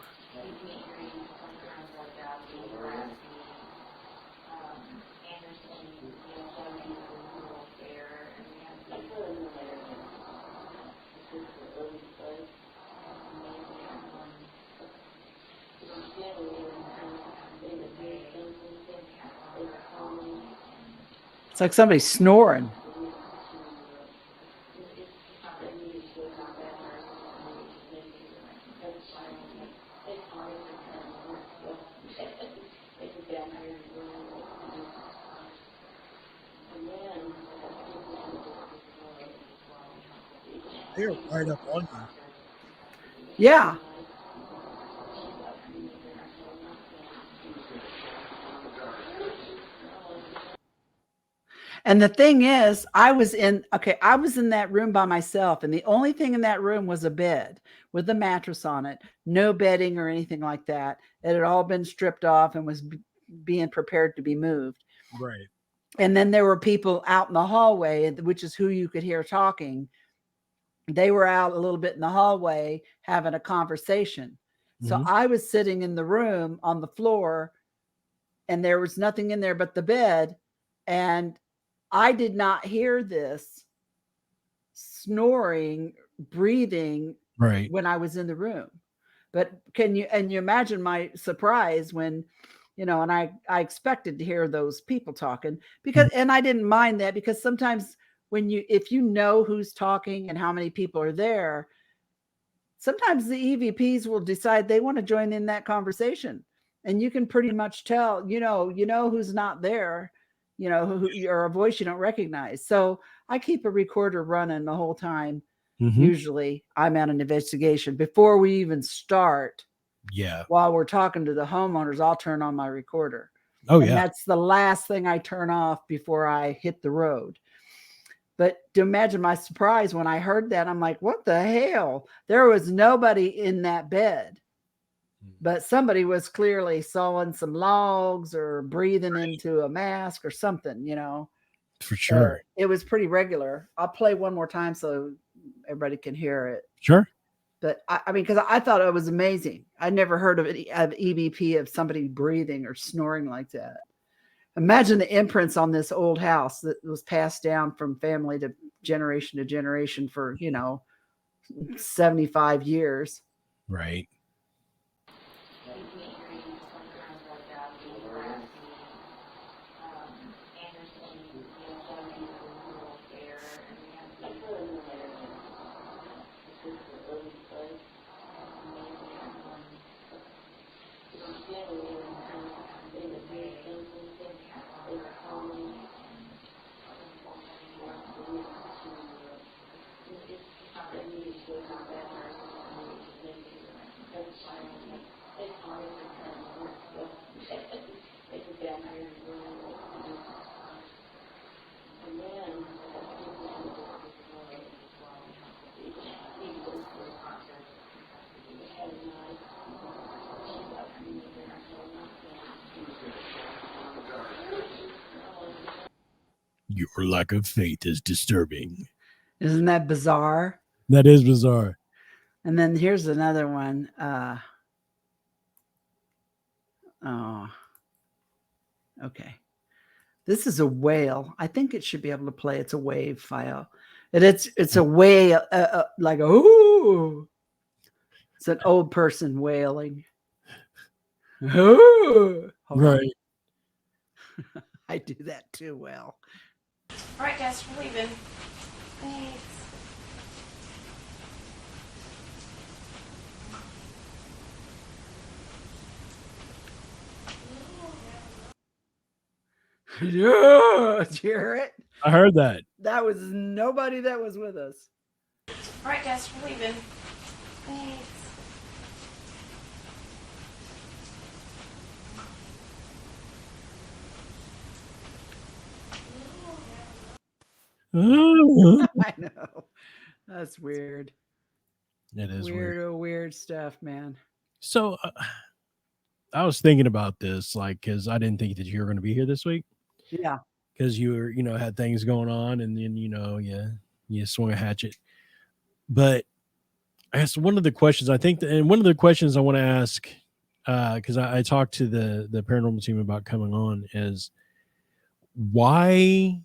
It's like somebody snoring. They're right up on you. Yeah. And the thing is, I was in that room by myself, and the only thing in that room was a bed with a mattress on it, no bedding or anything like that. It had all been stripped off and was being prepared to be moved. Right. And then there were people out in the hallway, which is who you could hear talking. They were out a little bit in the hallway having a conversation. So I was sitting in the room on the floor, and there was nothing in there but the bed. And I did not hear this snoring, breathing Right. when I was in the room. But you imagine my surprise when, and I expected to hear those people talking and I didn't mind that, because sometimes if you know who's talking and how many people are there, sometimes the EVPs will decide they want to join in that conversation, and you can pretty much tell, who's not there, or a voice you don't recognize. So I keep a recorder running the whole time. Usually I'm at an investigation before we even start. Yeah. While we're talking to the homeowners, I'll turn on my recorder. Oh, and yeah. That's the last thing I turn off before I hit the road. But to imagine my surprise when I heard that, I'm like, what the hell? There was nobody in that bed, but somebody was clearly sawing some logs or breathing into a mask or something, For sure. It was pretty regular. I'll play one more time so everybody can hear it. Sure. But I mean, because I thought it was amazing. I never heard of EVP of somebody breathing or snoring like that. Imagine the imprints on this old house that was passed down from family to generation for, 75 years. Right. Your lack of faith is disturbing. Isn't that bizarre? That is bizarre. And then here's another one. Okay. This is a whale. I think it should be able to play. It's a wave file. And it's a whale, like, ooh. It's an old person wailing. Ooh. Right. I do that too well. All right, guys, we're leaving. Thanks. Yeah, did you hear it? I heard that. That was nobody that was with us. All right, guys, we're leaving. Thanks. I know. That's weird. It is weird. Weird stuff, man. So I was thinking about this, because I didn't think that you were going to be here this week. Yeah. Because you were, had things going on, and then, you swung a hatchet. But I guess one of the questions and one of the questions I want to ask, because I talked to the paranormal team about coming on, is why.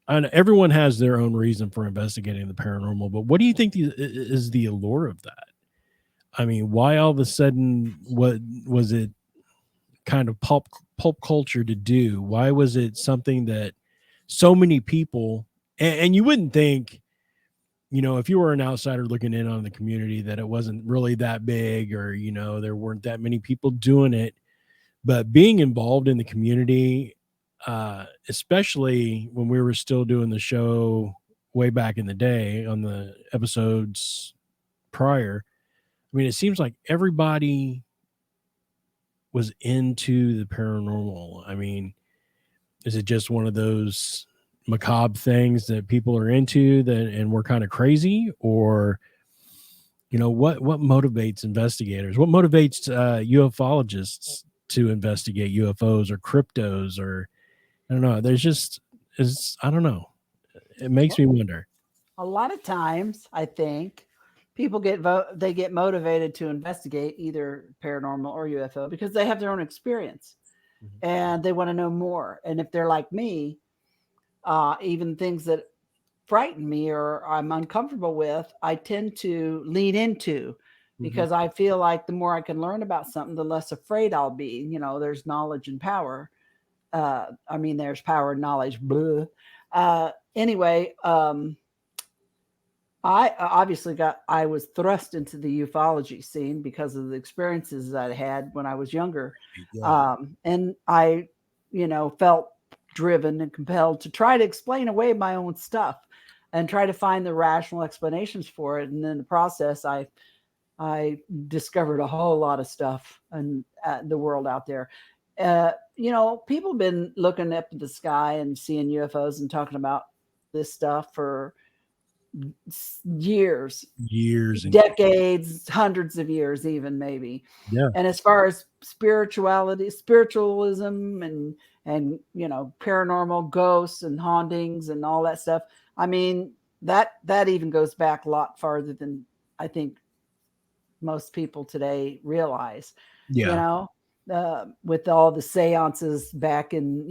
And everyone has their own reason for investigating the paranormal, but what do you think is the allure of that? I mean, why all of a sudden, what was it kind of pulp culture to do? Why was it something that so many people, and you wouldn't think, if you were an outsider looking in on the community, that it wasn't really that big, or, there weren't that many people doing it, but being involved in the community, especially when we were still doing the show way back in the day on the episodes prior, I mean, it seems like everybody was into the paranormal. I mean, is it just one of those macabre things that people are into and we're kind of crazy? Or, what motivates investigators? What motivates ufologists to investigate UFOs or cryptos? Or, I don't know. I don't know. It makes me wonder. A lot of times, I think people get motivated to investigate either paranormal or UFO because they have their own experience and they want to know more. And if they're like me, even things that frighten me or I'm uncomfortable with, I tend to lean into because I feel like the more I can learn about something, the less afraid I'll be. There's knowledge and power. There's power and knowledge. Blah. Anyway, I was thrust into the ufology scene because of the experiences that I had when I was younger. Yeah. And I, felt driven and compelled to try to explain away my own stuff and try to find the rational explanations for it. And in the process, I discovered a whole lot of stuff in the world out there. People have been looking up at the sky and seeing UFOs and talking about this stuff for years and decades, hundreds of years, even maybe. Yeah. And as far as spiritualism and paranormal ghosts and hauntings and all that stuff, that even goes back a lot farther than I think most people today realize. Yeah. With all the seances back in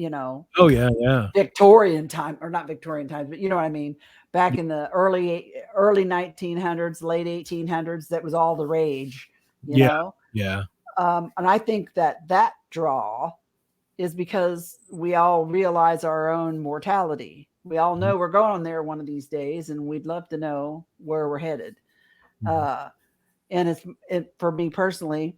Oh yeah. Victorian time, or not Victorian times, but you know what I mean, back in the early 1900s, late 1800s, that was all the rage, you know. Yeah. And I think that draw is because we all realize our own mortality. We all know we're going there one of these days, and we'd love to know where we're headed. And for me personally,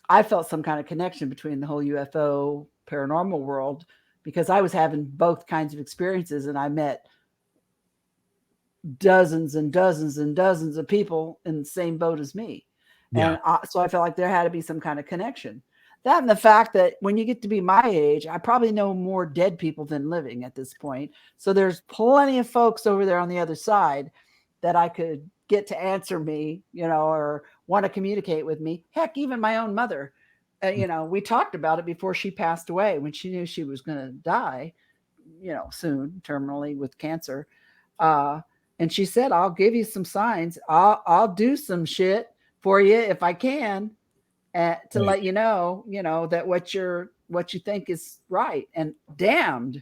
I felt some kind of connection between the whole UFO paranormal world because I was having both kinds of experiences, and I met dozens and dozens and dozens of people in the same boat as me. Yeah. And so I felt like there had to be some kind of connection. That and the fact that when you get to be my age, I probably know more dead people than living at this point. So there's plenty of folks over there on the other side that I could get to answer me, or want to communicate with me. Heck, even my own mother, we talked about it before she passed away, when she knew she was going to die, soon, terminally with cancer. And she said, I'll give you some signs. I'll do some shit for you if I can, to let you know, that what you think is right. And damned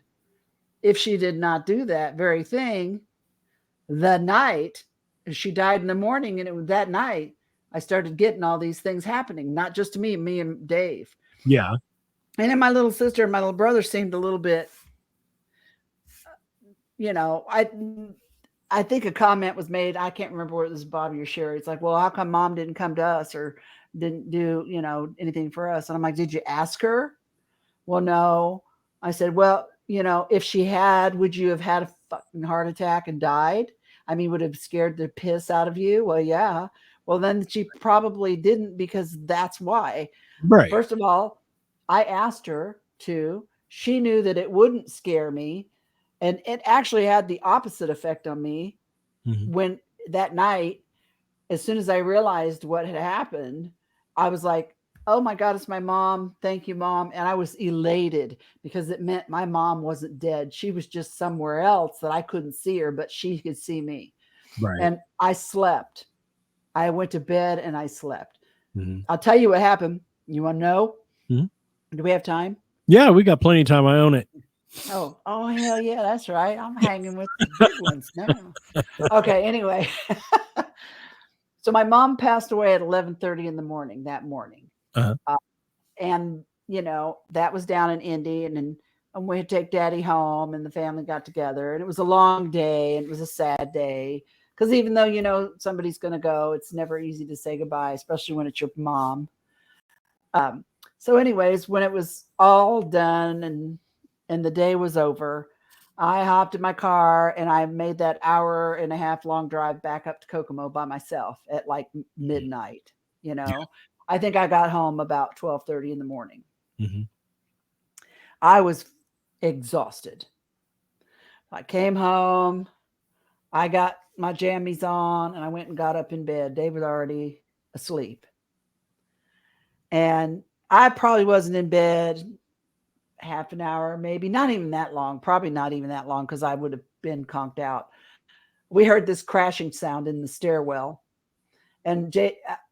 if she did not do that very thing the night. She died in the morning, and it was that night I started getting all these things happening, not just to me and Dave. Yeah. And then my little sister and my little brother seemed a little bit, I think a comment was made. I can't remember whether it was Bobby or Sherry. It's like, well, how come mom didn't come to us or didn't do, anything for us? And I'm like, did you ask her? Well, no. I said, well, if she had, would you have had a fucking heart attack and died? Would have scared the piss out of you? Well, yeah. Well, then she probably didn't, because that's why. Right. First of all, I asked her to. She knew that it wouldn't scare me. And it actually had the opposite effect on me. When that night, as soon as I realized what had happened, I was like, oh my God, it's my mom. Thank you, Mom. And I was elated because it meant my mom wasn't dead. She was just somewhere else that I couldn't see her, but she could see me. Right. And I slept. I went to bed and I slept. I'll tell you what happened. You want to know? Do we have time? Yeah, we got plenty of time. I own it. Oh, hell yeah, that's right. I'm hanging with the big ones now. Okay, anyway. So my mom passed away at 11:30 in the morning that morning. And, that was down in Indy, and we had to take Daddy home, and the family got together, and it was a long day, and it was a sad day. Because even though, somebody's going to go, it's never easy to say goodbye, especially when it's your mom. So anyways, when it was all done and the day was over, I hopped in my car and I made that 1.5 hour long drive back up to Kokomo by myself at like midnight. I think I got home about 12:30 in the morning. I was exhausted. I came home, I got my jammies on, and I went and got up in bed. Dave was already asleep. And I probably wasn't in bed half an hour, maybe not even that long, probably not even that long, because I would have been conked out. We heard this crashing sound in the stairwell, and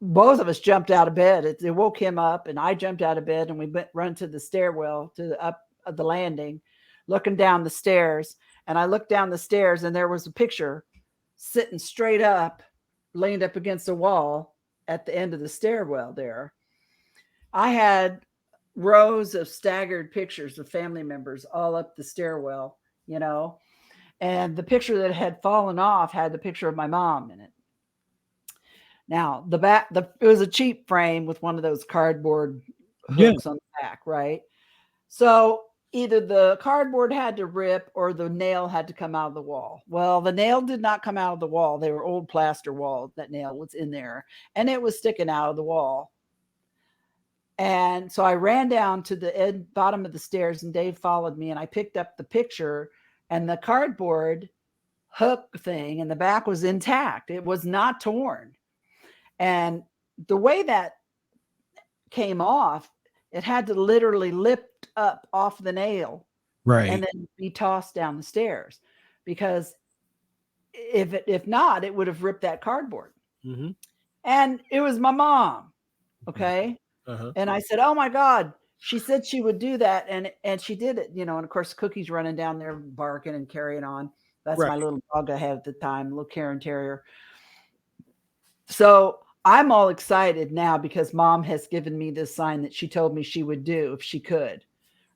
both of us jumped out of bed. It woke him up, and I jumped out of bed, and we run to the stairwell, to the up of the landing, looking down the stairs. And I looked down the stairs, and there was a picture sitting straight up, leaned up against the wall at the end of the stairwell there, I had rows of staggered pictures of family members all up the stairwell, you know, and the picture that had fallen off had the picture of my mom in it. Now it was a cheap frame with one of those cardboard Yeah. hooks on the back, right? So either the cardboard had to rip or the nail had to come out of the wall. Well, the nail did not come out of the wall. They were old plaster walls. That nail was in there and it was sticking out of the wall. And so I ran down to the bottom of the stairs and Dave followed me and I picked up the picture and the cardboard hook thing in the back was intact. It was not torn. And the way that came off, it had to literally lift up off the nail, Right. and then be tossed down the stairs, because if not, it would have ripped that cardboard. Mm-hmm. And it was my mom. Okay. Uh-huh. And I said, oh my God, she said she would do that. And she did it, you know, and of course Cookie's running down there barking and carrying on. That's Right. my little dog I had at the time, little Karen Terrier. So I'm all excited now because mom has given me this sign that she told me she would do if she could.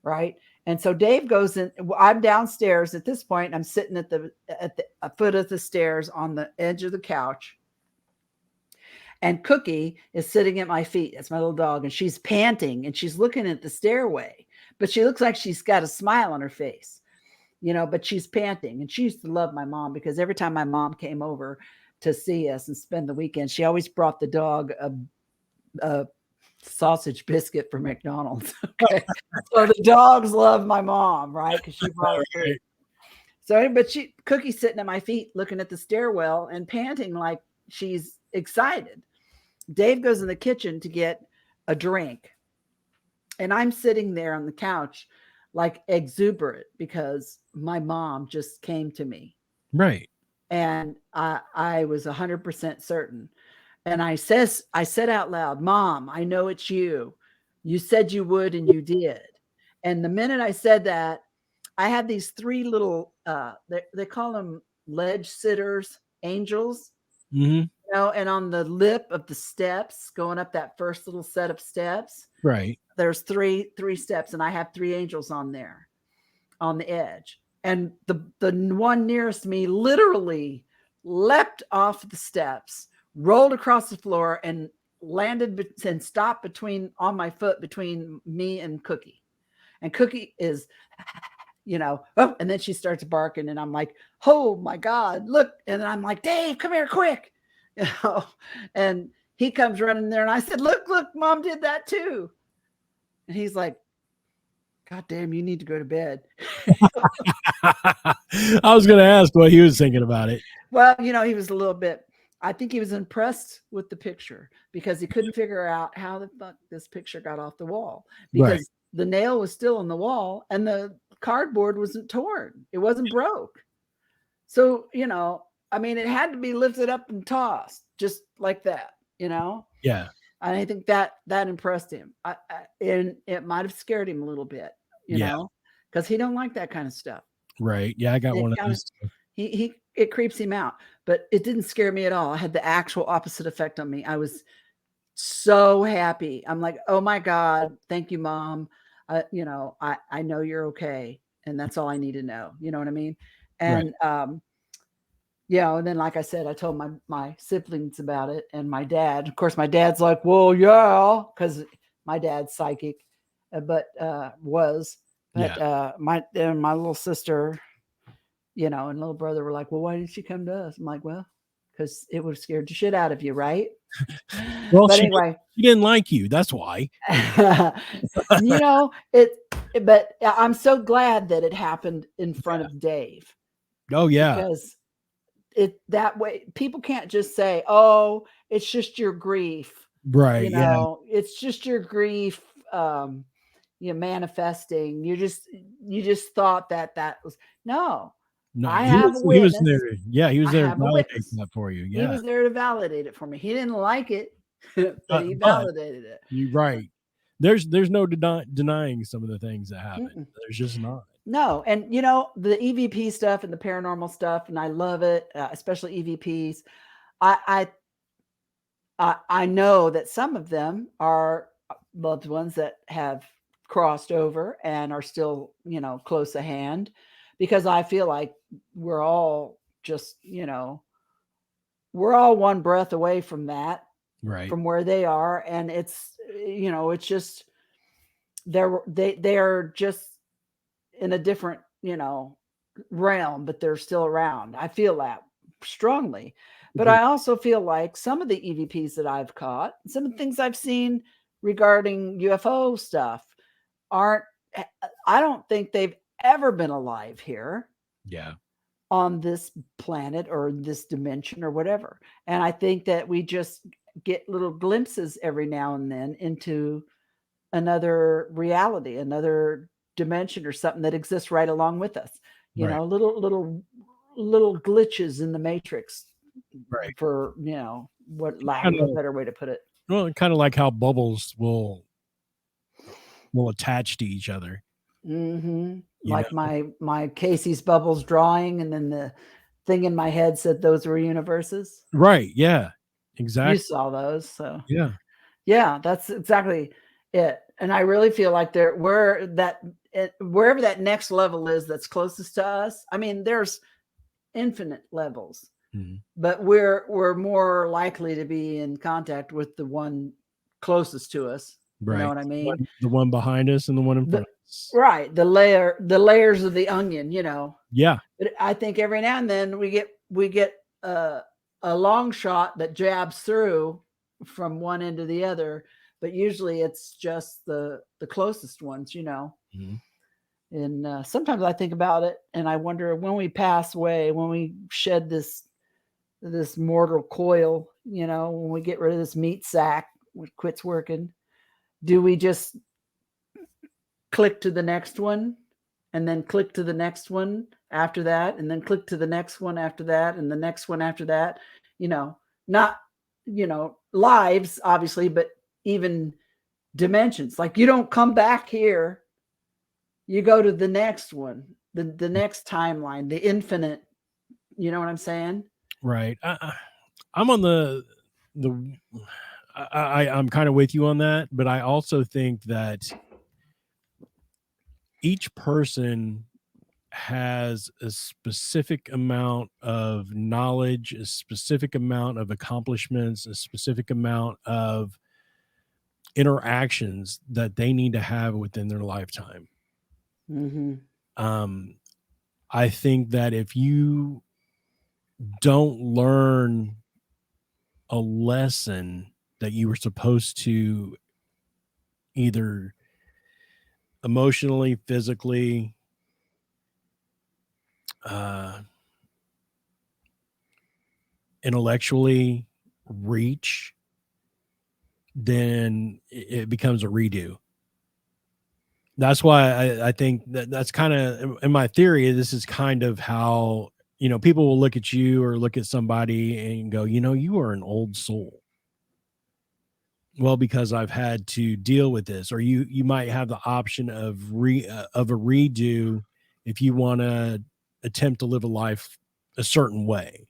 Right. And so Dave goes in. I'm downstairs at this point. I'm sitting at the foot of the stairs on the edge of the couch. And Cookie is sitting at my feet. That's my little dog. And she's panting and she's looking at the stairway, but she looks like she's got a smile on her face, you know, but she's panting. And she used to love my mom because every time my mom came over to see us and spend the weekend, she always brought the dog a sausage biscuit from McDonald's. Okay. So the dogs love my mom, right? Because she brought it food. So, but Cookie's sitting at my feet looking at the stairwell and panting like she's excited. Dave goes in the kitchen to get a drink. And I'm sitting there on the couch like exuberant because my mom just came to me. Right. And I was 100% certain. And I said out loud, Mom, I know it's you. You said you would and you did. And the minute I said that, I had these three little, they call them ledge sitters, angels. Mm-hmm. You know, and on the lip of the steps, going up that first little set of steps, Right. there's three steps, and I have three angels on there, on the edge. And the one nearest me literally leapt off the steps, rolled across the floor, and landed and stopped on my foot between me and Cookie. And Cookie is, you know, oh, and then she starts barking, and I'm like, oh my God, look! And I'm like, Dave, come here, quick! You know, and he comes running there, and I said, look, Mom did that too. And he's like, God damn, you need to go to bed. I was going to ask what he was thinking about it. Well, you know, he was a little bit, I think he was impressed with the picture because he couldn't figure out how the fuck this picture got off the wall, because the nail was still in the wall and the cardboard wasn't torn. It wasn't broke. So, you know, I mean, it had to be lifted up and tossed just like that, you know? Yeah. And I think that impressed him. And it might have scared him a little bit, you know, because he don't like that kind of stuff. Right. Yeah, I got one of those. It creeps him out, but it didn't scare me at all. I had the actual opposite effect on me. I was so happy. I'm like, oh my God, thank you, Mom. You know, I know you're okay, and that's all I need to know. You know what I mean? And yeah, and then like I said, I told my siblings about it, and my dad. Of course, my dad's like, well, yeah, because my dad's psychic, my little sister, you know, and little brother were like, well, why didn't she come to us? I'm like, well, because it would have scared the shit out of you, right? Well, but anyway, she didn't like you. That's why. You know, but I'm so glad that it happened in front of Dave. Oh yeah, because that way people can't just say, oh, it's just your grief, right? You know, it's just your grief, you're manifesting. You just thought that was no. I have a witness. He was there. Yeah, he was there to validate that for you. Yeah, he was there to validate it for me. He didn't like it, but he validated it. You're right. There's no denying some of the things that happen. Mm-mm. There's just not. No, and you know, the EVP stuff and the paranormal stuff, and I love it, especially EVPs. I know that some of them are loved ones that have crossed over and are still, close at hand, because I feel like we're all just, we're all one breath away from that, Right. from where they are. And it's just, they're just in a different, realm, but they're still around. I feel that strongly. But Agreed. I also feel like some of the EVPs that I've caught, some of the things I've seen regarding UFO stuff aren't, I don't think they've ever been alive here Yeah. on this planet or this dimension or whatever. And I think that we just get little glimpses every now and then into another reality, another dimension or something that exists right along with us. Right. Little glitches in the matrix, Right. for what lack Kind of a of, better way to put it. well, kind of like how bubbles will attach to each other. Hmm. You Like know? my Casey's bubbles drawing, and then the thing in my head said those were universes. Right. Yeah. You Exactly. saw those, so Yeah. yeah, that's exactly it. And I really feel like wherever that next level is that's closest to us. I mean, there's infinite levels, Mhm. but we're more likely to be in contact with the one closest to us. You know Right. what I mean? The one behind us and the one in The, front of us. right, the layers of the onion. Yeah. But I think every now and then we get a long shot that jabs through from one end to the other, but usually it's just the closest ones. Mhm. And sometimes I think about it, and I wonder, when we pass away, when we shed this mortal coil, when we get rid of this meat sack, which quits working, do we just click to the next one, and then click to the next one after that, and then click to the next one after that, and the next one after that? Not lives, obviously, but even dimensions. Like, you don't come back here, you go to the next one, the next timeline, the infinite. You know what I'm saying? Right. I'm on the I'm kind of with you on that, but I also think that each person has a specific amount of knowledge, a specific amount of accomplishments, a specific amount of interactions that they need to have within their lifetime. Mm-hmm. Um, I think that if you don't learn a lesson that you were supposed to, either emotionally, physically, uh, intellectually, reach, then it becomes a redo. That's why I think that's kind of, in my theory, this is kind of how, people will look at you or look at somebody and go, you are an old soul. Well, because I've had to deal with this. Or you might have the option of a redo if you want to attempt to live a life a certain way.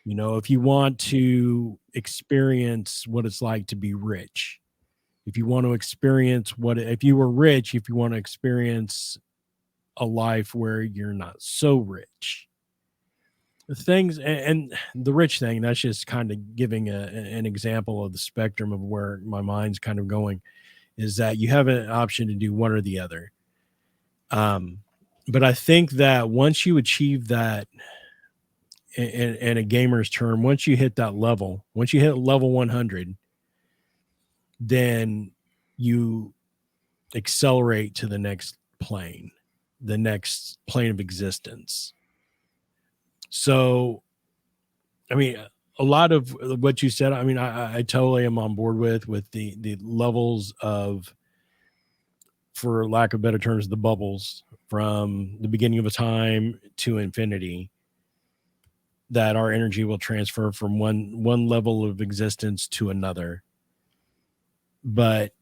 If you want to experience what it's like to be rich, if you want to experience if you were rich, if you want to experience a life where you're not so rich, things. And the rich thing, that's just kind of giving an example of the spectrum of where my mind's kind of going, is that you have an option to do one or the other. But I think that once you achieve that, in a gamer's term, once you hit that level, once you hit level 100, then you accelerate to the next plane of existence. So, I mean, a lot of what you said, I mean, I totally am on board with the levels of, for lack of better terms, the bubbles from the beginning of a time to infinity, that our energy will transfer from one level of existence to another. But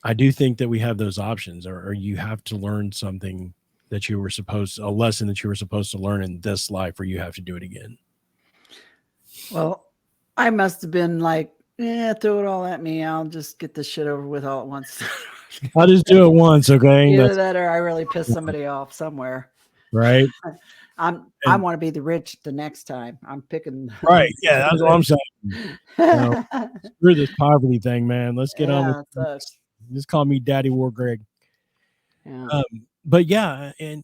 I do think that we have those options, or you have to learn something a lesson that you were supposed to learn in this life, or you have to do it again. Well, I must have been like, throw it all at me. I'll just get this shit over with all at once. I'll just do it once, okay? Either That's that or I really pissed somebody off somewhere. right. I And- want to be the rich the next time. I'm picking. Right. Yeah, that's what I'm saying. No, screw this poverty thing, man. Let's get on with it sucks. Just call me Daddy War Greg. Yeah. But yeah, and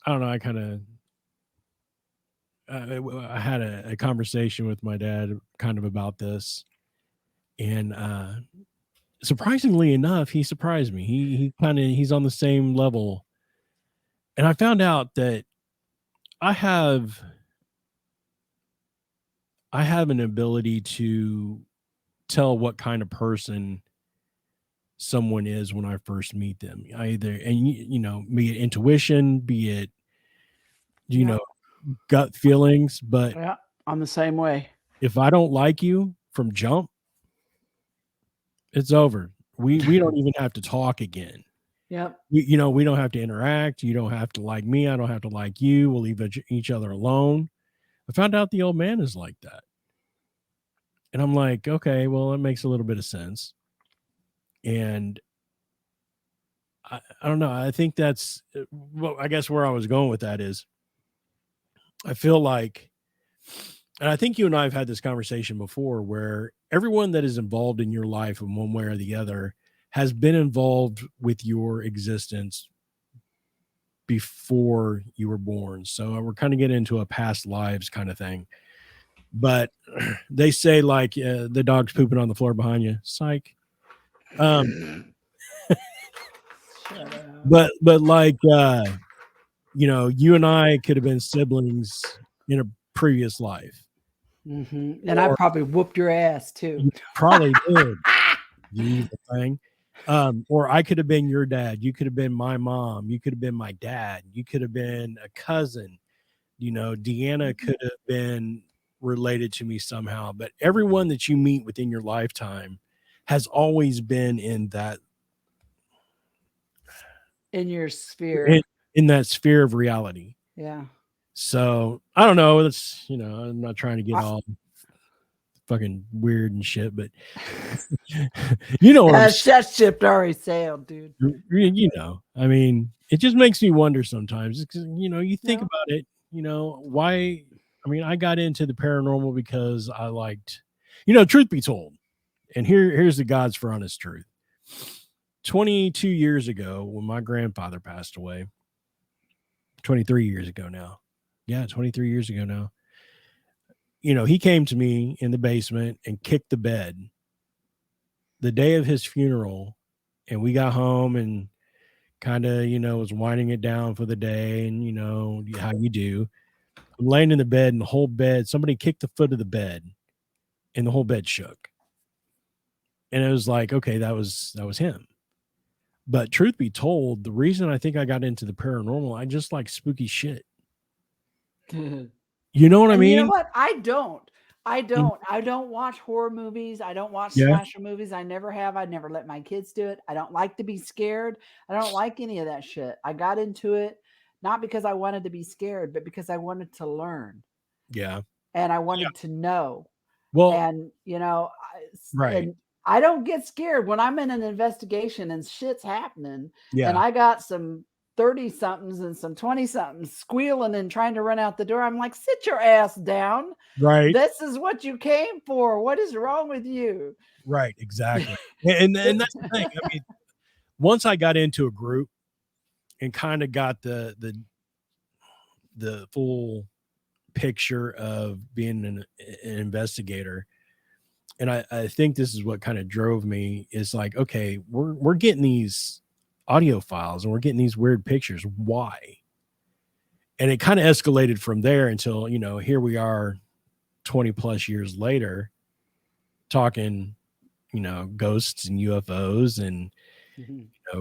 I don't know, I kind of I had a conversation with my dad kind of about this, and surprisingly enough, he surprised me. He's on the same level, and I found out that I have an ability to tell what kind of person someone is when I first meet them. Be it intuition, be it gut feelings, but Yeah, I'm the same way. if I don't like you from jump, it's over. We don't even have to talk again. Yep. We don't have to interact. You don't have to like me. I don't have to like you. We'll leave each other alone. I found out the old man is like that. And I'm like, okay, well, it makes a little bit of sense. And I don't know. I think that's, well, I guess where I was going with that is I feel like, and I think you and I have had this conversation before, where everyone that is involved in your life in one way or the other has been involved with your existence before you were born. So we're kind of getting into a past lives kind of thing. But they say like the dog's pooping on the floor behind you. Psych. But like you and I could have been siblings in a previous life. Mm-hmm. And I probably whooped your ass too. You probably did. You evil thing. Or I could have been your dad. You could have been my mom. You could have been my dad. You could have been a cousin. Deanna could have been related to me somehow. But everyone that you meet within your lifetime has always been in that, in your sphere, in that sphere of reality. Yeah. So I don't know. That's I'm not trying to get all fucking weird and shit, but that ship already sailed, dude. I mean, it just makes me wonder sometimes. You think about it. Why? I mean, I got into the paranormal because I liked, truth be told, and here's the God's for honest truth. 22 years ago, when my grandfather passed away, 23 years ago now. Yeah, 23 years ago now. He came to me in the basement and kicked the bed the day of his funeral. And we got home and kind of, was winding it down for the day. And, how you do. I'm laying in the bed, and the whole bed, somebody kicked the foot of the bed and the whole bed shook. And it was like, okay, that was him. But truth be told, the reason I think I got into the paranormal, I just like spooky shit. You know what I mean? You know what? I don't watch horror movies. I don't watch slasher movies. I never have. I never let my kids do it. I don't like to be scared. I don't like any of that shit. I got into it not because I wanted to be scared, but because I wanted to learn. Yeah. And I wanted to know. Well, and right. And I don't get scared when I'm in an investigation and shit's happening. Yeah. And I got some 30-somethings and some 20-somethings squealing and trying to run out the door. I'm like, sit your ass down. Right. This is what you came for. What is wrong with you? Right. Exactly. and that's the thing. I mean, once I got into a group and kind of got the full picture of being an investigator, and I think this is what kind of drove me, is like, okay, we're getting these audio files and we're getting these weird pictures. Why? And it kind of escalated from there until, here we are 20 plus years later talking, ghosts and UFOs and,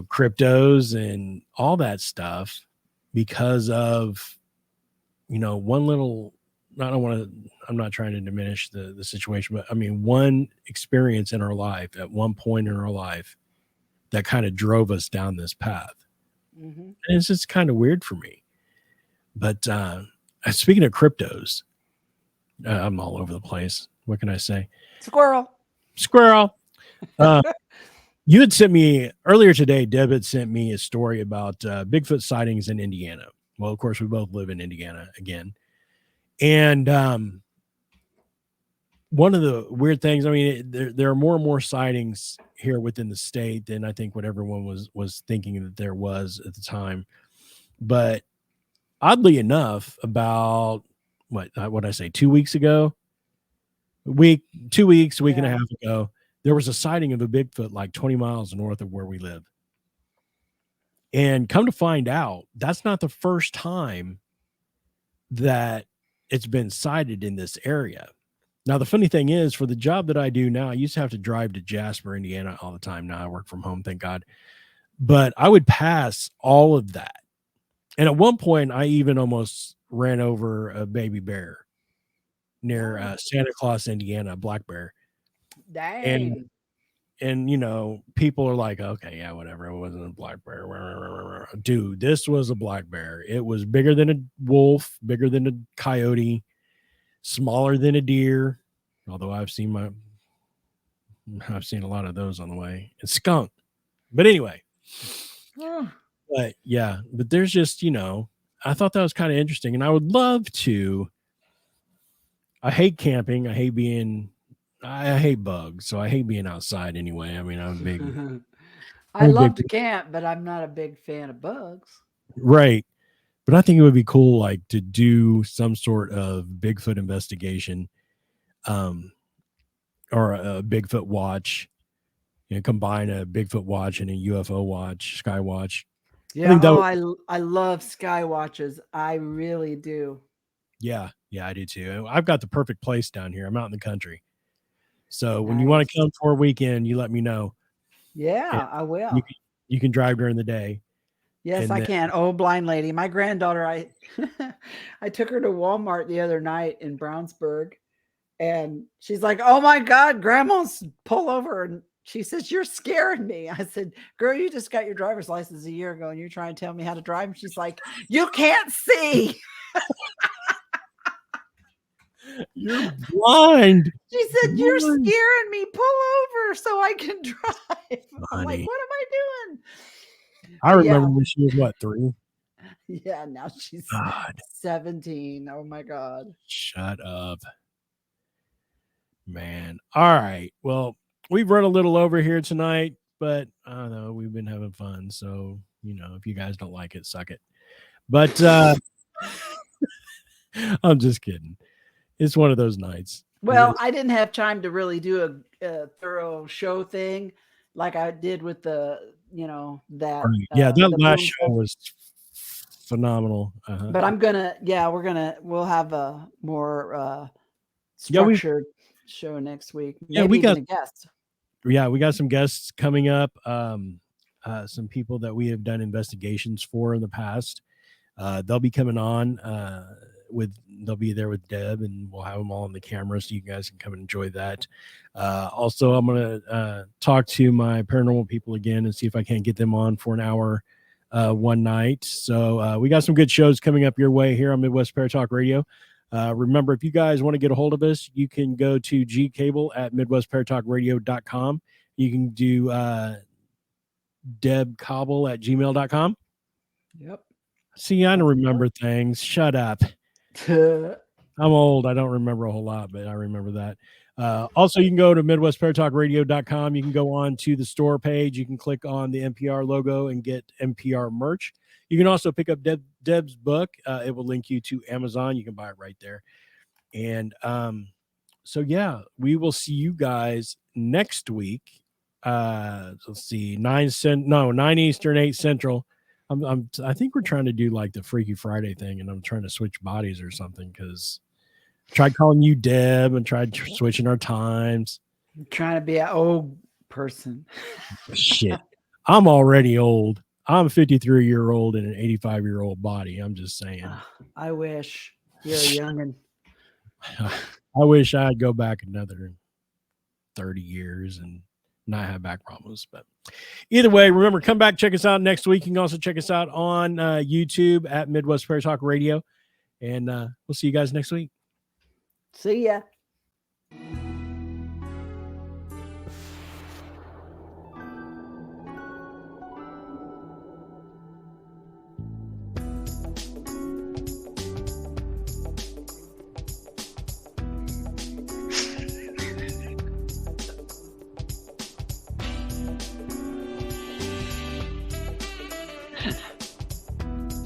cryptos and all that stuff because of, one little, I'm not trying to diminish the situation, but I mean, one experience in our life at one point in our life that kind of drove us down this path. And it's just kind of weird for me. But speaking of cryptos, I'm all over the place. What can I say? Squirrel. Squirrel. You had sent me earlier today, Deb had sent me a story about Bigfoot sightings in Indiana. Well, of course, we both live in Indiana again. And one of the weird things, I mean, there are more and more sightings here within the state than I think what everyone was thinking that there was at the time. But oddly enough, about what I say, 2 weeks ago, a week and a half ago, there was a sighting of a Bigfoot like 20 miles north of where we live. And come to find out, that's not the first time that it's been sighted in this area. Now, the funny thing is, for the job that I do now, I used to have to drive to Jasper, Indiana all the time. Now I work from home, thank God. But I would pass all of that. And at one point, I even almost ran over a baby bear near Santa Claus, Indiana, a black bear. Dang. And you know, people are like, okay, yeah, whatever. It wasn't a black bear. Dude, this was a black bear. It was bigger than a wolf, bigger than a coyote, smaller than a deer. Although I've seen a lot of those on the way. And skunk. But anyway. But yeah, but there's just, you know, I thought that was kind of interesting. And I would love to. I hate camping. I hate bugs, so I hate being outside anyway. I mean, I'm big. I love to camp, but I'm not a big fan of bugs. Right. But I think it would be cool, like, to do some sort of Bigfoot investigation, or a Bigfoot watch, you know, combine a Bigfoot watch and a UFO watch, sky watch. Yeah. I love sky watches. I really do. Yeah. Yeah, I do too. I've got the perfect place down here. I'm out in the country. So when you want to come for a weekend, you let me know. Yeah, I will. You can drive during the day. Yes, I can. Oh, blind lady. My granddaughter, I took her to Walmart the other night in Brownsburg, and she's like, "Oh my God, Grandma's pull over." And she says, "You're scaring me." I said, "Girl, you just got your driver's license a year ago and you're trying to tell me how to drive." And she's like, "You can't see." You're blind. She said, "You're scaring me. Pull over so I can drive." I'm like, "What am I doing?" I remember when she was what, 3? Yeah, now she's 17. Oh my God. Shut up. Man. All right. Well, we've run a little over here tonight, but I don't know, we've been having fun. So, you know, if you guys don't like it, suck it. But I'm just kidding. It's one of those nights. Well, I didn't have time to really do a thorough show thing like I did with the, you know, that. Yeah, that last show was phenomenal. But I'm gonna, we'll have a more structured show next week. Maybe we got a guest. Yeah, we got some guests coming up. Some people that we have done investigations for in the past. They'll be coming on. They'll be there with Deb, and we'll have them all on the camera so you guys can come and enjoy that. Also, I'm going to talk to my paranormal people again and see if I can't get them on for an hour one night. So we got some good shows coming up your way here on Midwest Paratalk Radio. Remember, if you guys want to get a hold of us, you can go to gcable@midwestparatalkradio.com. You can do debcobble@gmail.com. Yep. See, I don't remember things. Shut up. I'm old. I don't remember a whole lot, but I remember that. Also, you can go to MidwestParatalkRadio.com. You can go on to the store page. You can click on the NPR logo and get NPR merch. You can also pick up Deb's book. It will link you to Amazon. You can buy it right there. And so, yeah, we will see you guys next week. Let's see, 9 Eastern, 8 Central. I think we're trying to do like the Freaky Friday thing, and I'm trying to switch bodies or something because I tried calling you Deb and tried switching our times. I'm trying to be an old person. Shit. I'm already old. I'm a 53-year-old in an 85-year-old body. I'm just saying. I wish you're a youngin'. I wish I'd go back another 30 years and not have back problems. But either way, remember, come back, check us out next week. You can also check us out on YouTube at Midwest Paratalk Radio. And we'll see you guys next week. See ya.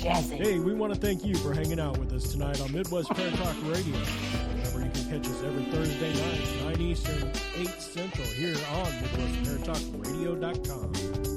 Jazzy. Hey, we want to thank you for hanging out with us tonight on Midwest Paratalk Radio. Remember, you can catch us every Thursday night, 9 Eastern, 8 Central, here on MidwestParatalkRadio.com.